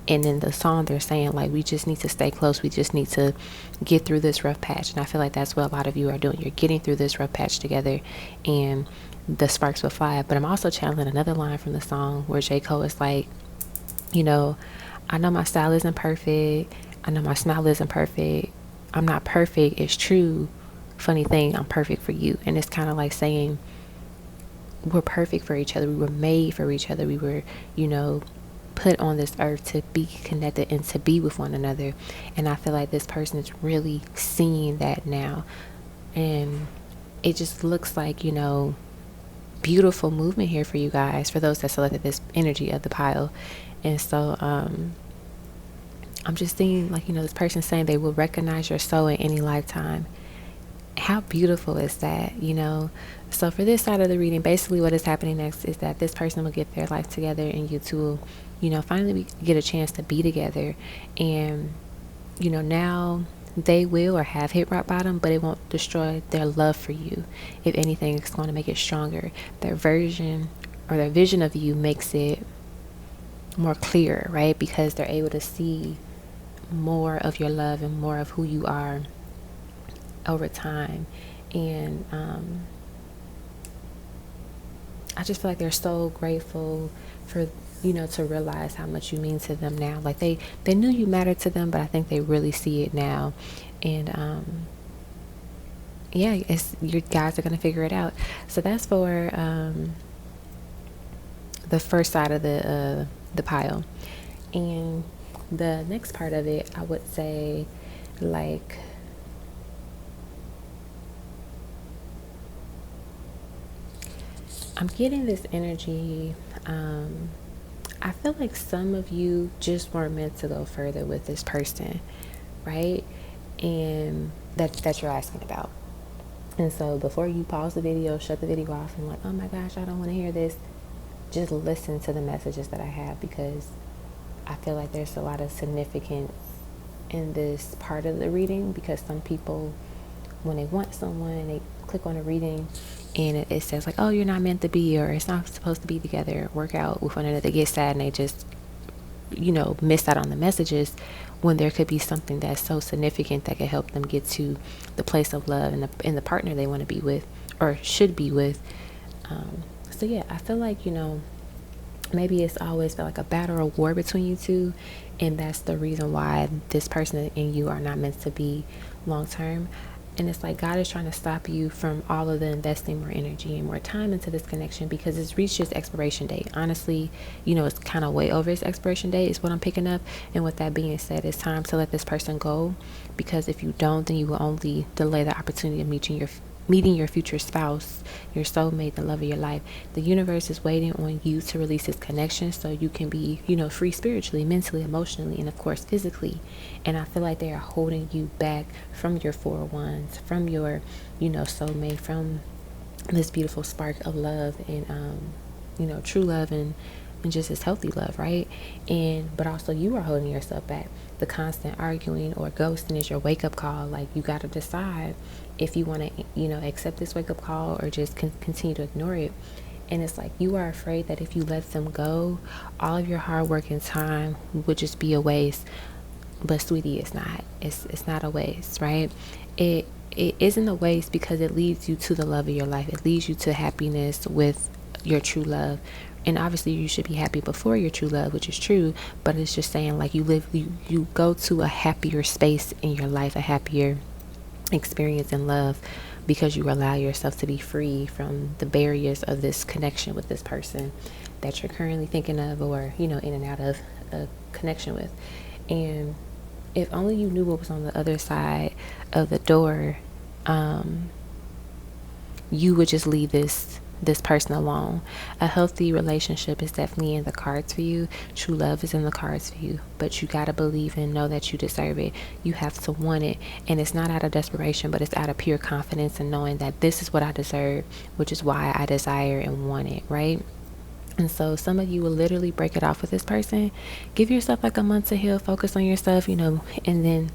And in the song, they're saying, like, we just need to stay close. We just need to get through this rough patch. And I feel like that's what a lot of you are doing. You're getting through this rough patch together, and the sparks will fly. But I'm also channeling another line from the song where J. Cole is like, I know my style isn't perfect. I know my smile isn't perfect. I'm not perfect. It's true. Funny thing, I'm perfect for you. And it's kind of like saying, we're perfect for each other. We were made for each other. We were, put on this earth to be connected and to be with one another. And I feel like this person is really seeing that now. And it just looks like, beautiful movement here for you guys, for those that selected this energy of the pile. And so I'm just seeing, like, this person saying they will recognize your soul in any lifetime. How beautiful is that, So for this side of the reading, basically what is happening next is that this person will get their life together, and you two will, finally get a chance to be together. And, now they will or have hit rock bottom, but it won't destroy their love for you. If anything, it's going to make it stronger. Their version or their vision of you makes it more clear, right? Because they're able to see more of your love and more of who you are over time. And I just feel like they're so grateful for to realize how much you mean to them now. Like, they knew you mattered to them, but I think they really see it now. And you guys are gonna figure it out. So that's for the first side of the pile. And the next part of it, I would say, like, I'm getting this energy. I feel like some of you just weren't meant to go further with this person, right? And that you're asking about. And so before you pause the video, shut the video off, and like, oh my gosh, I don't want to hear this, just listen to the messages that I have, because I feel like there's a lot of significance in this part of the reading. Because some people, when they want someone, they click on a reading and it says like, oh, you're not meant to be, or it's not supposed to be together, work out with one another. They get sad and they just miss out on the messages, when there could be something that's so significant that could help them get to the place of love and the partner they want to be with or should be with. So yeah, I feel like maybe it's always felt like a battle or war between you two, and that's the reason why this person and you are not meant to be long term. And it's like God is trying to stop you from all of the investing more energy and more time into this connection, because it's reached its expiration date. Honestly, it's kind of way over its expiration date is what I'm picking up. And with that being said, it's time to let this person go, because if you don't, then you will only delay the opportunity of meeting your future spouse, your soulmate, the love of your life. The universe is waiting on you to release this connection so you can be, free spiritually, mentally, emotionally, and of course physically. And I feel like they are holding you back from your 4 wands, from your, soulmate, from this beautiful spark of love and, true love and just this healthy love, right? But also you are holding yourself back. The constant arguing or ghosting is your wake-up call. Like, you got to decide if you want to, accept this wake-up call or just continue to ignore it. And it's like you are afraid that if you let them go, all of your hard work and time would just be a waste. But sweetie, it's not. It's not a waste, right? It isn't a waste because it leads you to the love of your life. It leads you to happiness with your true love. And obviously you should be happy before your true love, which is true, but it's just saying, like, you go to a happier space in your life, a happier experience in love, because you allow yourself to be free from the barriers of this connection with this person that you're currently thinking of, or in and out of a connection with. And if only you knew what was on the other side of the door, you would just leave this person alone. A healthy relationship is definitely in the cards for you. True love is in the cards for you, but you got to believe and know that you deserve it. You have to want it, and it's not out of desperation, but it's out of pure confidence and knowing that this is what I deserve, which is why I desire and want it, right? And so some of you will literally break it off with this person. Give yourself like a month to heal, focus on yourself, and then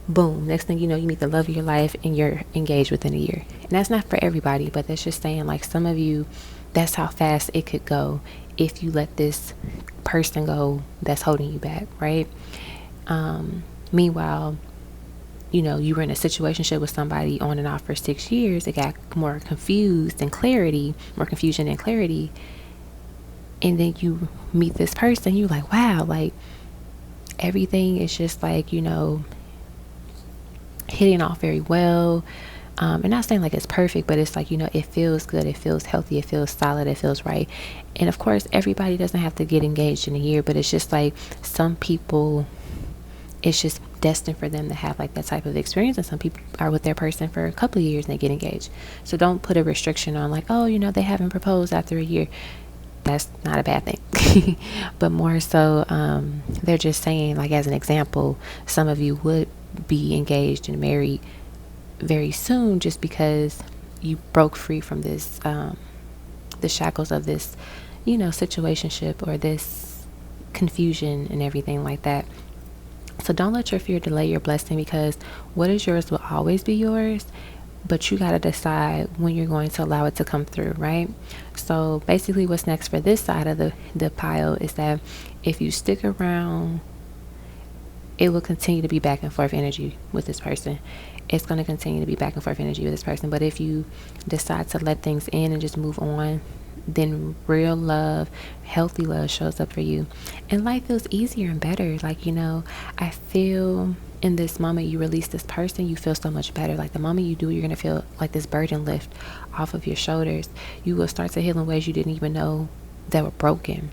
boom, next thing you know, you meet the love of your life and you're engaged within a year. And that's not for everybody, but that's just saying, like, some of you, that's how fast it could go if you let this person go that's holding you back, right? Meanwhile, you were in a situationship with somebody on and off for 6 years. It got more confusion and clarity. And then you meet this person, you're like, wow, like, everything is just like, hitting off very well. And not saying like it's perfect, but it's like, it feels good, it feels healthy, it feels solid, it feels right. And of course, everybody doesn't have to get engaged in a year, but it's just like some people, it's just destined for them to have like that type of experience. And some people are with their person for a couple of years and they get engaged. So don't put a restriction on like, oh, they haven't proposed after a year. That's not a bad thing. But more so, they're just saying, like, as an example, some of you would be engaged and married very soon just because you broke free from this the shackles of this situationship or this confusion and everything like that. So don't let your fear delay your blessing, because what is yours will always be yours, but you got to decide when you're going to allow it to come through, right? So basically what's next for this side of the pile is that if you stick around, it will continue to be back and forth energy with this person. It's going to continue to be back and forth energy with this person. But if you decide to let things in and just move on, then real love, healthy love shows up for you. And life feels easier and better. Like, I feel in this moment you release this person, you feel so much better. Like the moment you do, you're going to feel like this burden lift off of your shoulders. You will start to heal in ways you didn't even know that were broken.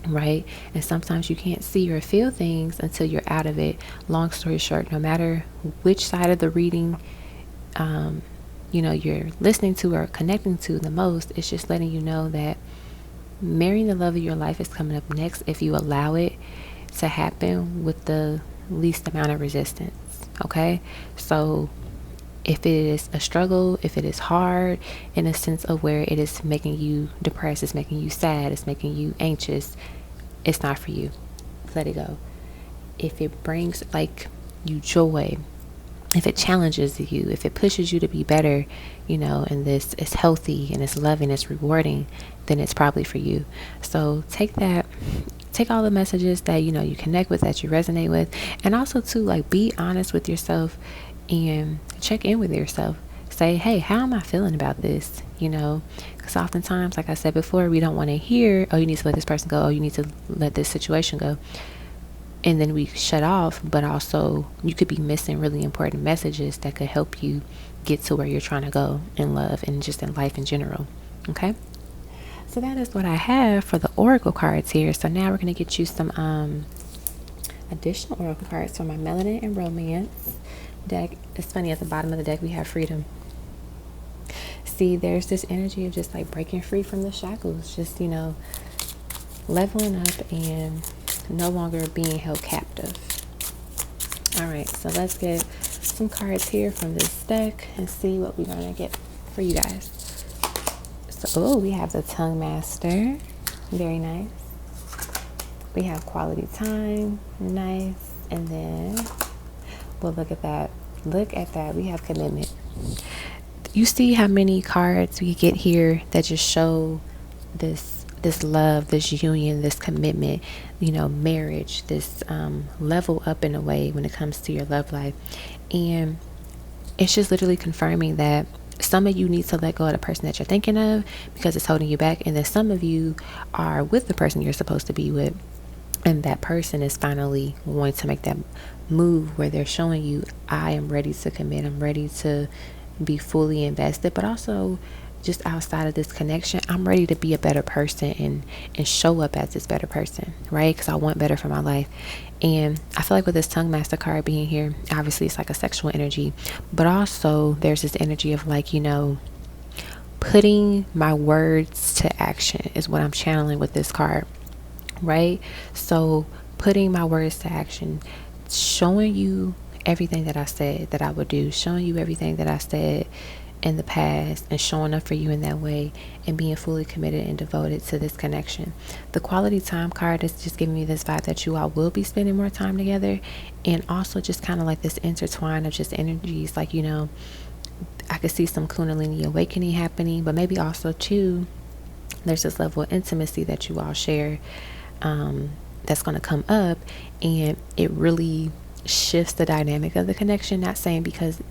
Right? And sometimes you can't see or feel things until you're out of it. Long story short, no matter which side of the reading you're listening to or connecting to the most, it's just letting you know that marrying the love of your life is coming up next if you allow it to happen with the least amount of resistance. Okay? So if it is a struggle, if it is hard in a sense of where it is making you depressed, it's making you sad, it's making you anxious, it's not for you. Let it go. If it brings like you joy, if it challenges you, if it pushes you to be better, and this is healthy and it's loving, it's rewarding, then it's probably for you. So take all the messages that you connect with, that you resonate with, and also to like be honest with yourself and check in with yourself. Say, hey, how am I feeling about this? Because oftentimes, like I said before, we don't want to hear, oh, you need to let this person go, oh, you need to let this situation go. and then we shut off, but also you could be missing really important messages that could help you get to where you're trying to go in love and just in life in general. Okay, so that is what I have for the oracle cards here. So now we're going to get you some additional oracle cards for my melanin and romance deck. It's funny, at the bottom of the deck we have freedom. See, there's this energy of just like breaking free from the shackles, just, you know, leveling up and no longer being held captive. All right, so let's get some cards here from this deck and see what we're gonna get for you guys. So, we have the Tongue Master, very nice. We have quality time, nice. And then, well, look at that. Look at that. We have commitment. You see how many cards we get here that just show this love, this union, this commitment, you know, marriage, this level up in a way when it comes to your love life. And it's just literally confirming that some of you need to let go of the person that you're thinking of because it's holding you back, and then some of you are with the person you're supposed to be with, and that person is finally going to make that move where they're showing you, I am ready to commit, I'm ready to be fully invested, but also just outside of this connection, I'm ready to be a better person and show up as this better person, right? Because I want better for my life. And I feel like with this Tongue Master card being here, obviously it's like a sexual energy, but also there's this energy of like, you know, putting my words to action is what I'm channeling with this card, right? So putting my words to action, showing you everything that I said that I would do, showing you everything that I said in the past, and showing up for you in that way, and being fully committed and devoted to this connection. The quality time card is just giving me this vibe that you all will be spending more time together, and also just kind of like this intertwine of just energies, like, you know, I could see some Kundalini awakening happening, but maybe also too there's this level of intimacy that you all share that's going to come up, and it really shifts the dynamic of the connection. Not saying because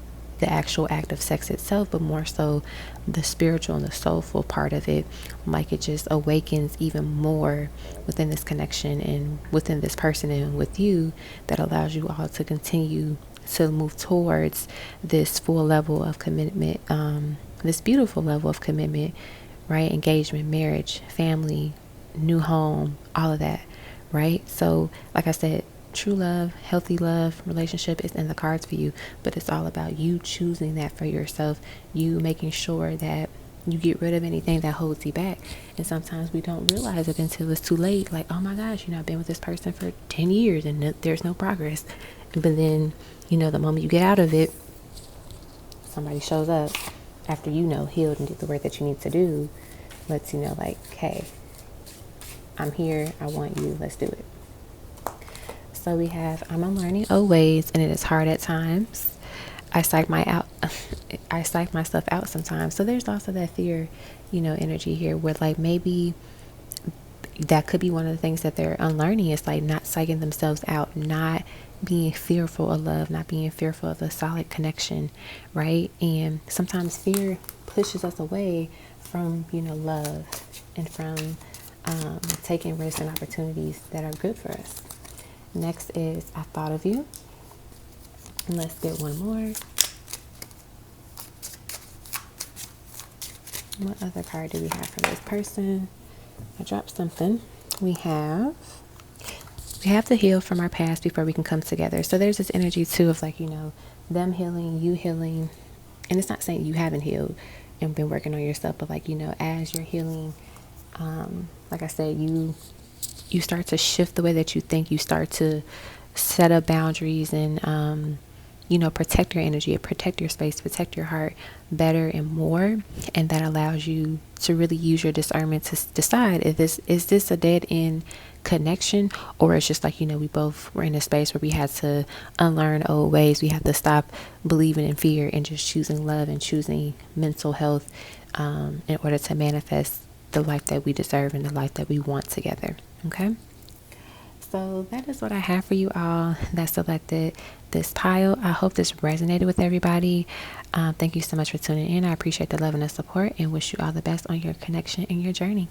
the actual act of sex itself, but more so the spiritual and the soulful part of it. Like it just awakens even more within this connection and within this person and with you, that allows you all to continue to move towards this full level of commitment, this beautiful level of commitment, right? Engagement, marriage, family, new home, all of that, right? So like I said, true love, healthy love, relationship is in the cards for you, but it's all about you choosing that for yourself, you making sure that you get rid of anything that holds you back. And sometimes we don't realize it until it's too late. Like, oh my gosh, you know, I've been with this person for 10 years and there's no progress. But then, you know, the moment you get out of it, somebody shows up after, you know, healed and did the work that you need to do, lets you know, like, hey, I'm here, I want you, let's do it. So we have, I'm unlearning old ways, and it is hard at times. I psych myself out sometimes. So there's also that fear, you know, energy here where like maybe that could be one of the things that they're unlearning. Is like not psyching themselves out, not being fearful of love, not being fearful of a solid connection, right? And sometimes fear pushes us away from, you know, love and from taking risks and opportunities that are good for us. Next is I thought of you. And let's get one more. What other card do we have for this person? I dropped something. We have to heal from our past before we can come together. So there's this energy too of like, you know, them healing, you healing. And it's not saying you haven't healed and been working on yourself, but like, you know, as you're healing, like I said, you start to shift the way that you think. You start to set up boundaries and, you know, protect your energy, protect your space, protect your heart better and more. And that allows you to really use your discernment to decide if is this a dead end connection, or it's just like, you know, we both were in a space where we had to unlearn old ways. We had to stop believing in fear and just choosing love and choosing mental health in order to manifest the life that we deserve and the life that we want together. Okay, so that is what I have for you all that selected this pile. I hope this resonated with everybody. Thank you so much for tuning in. I appreciate the love and the support, and wish you all the best on your connection and your journey.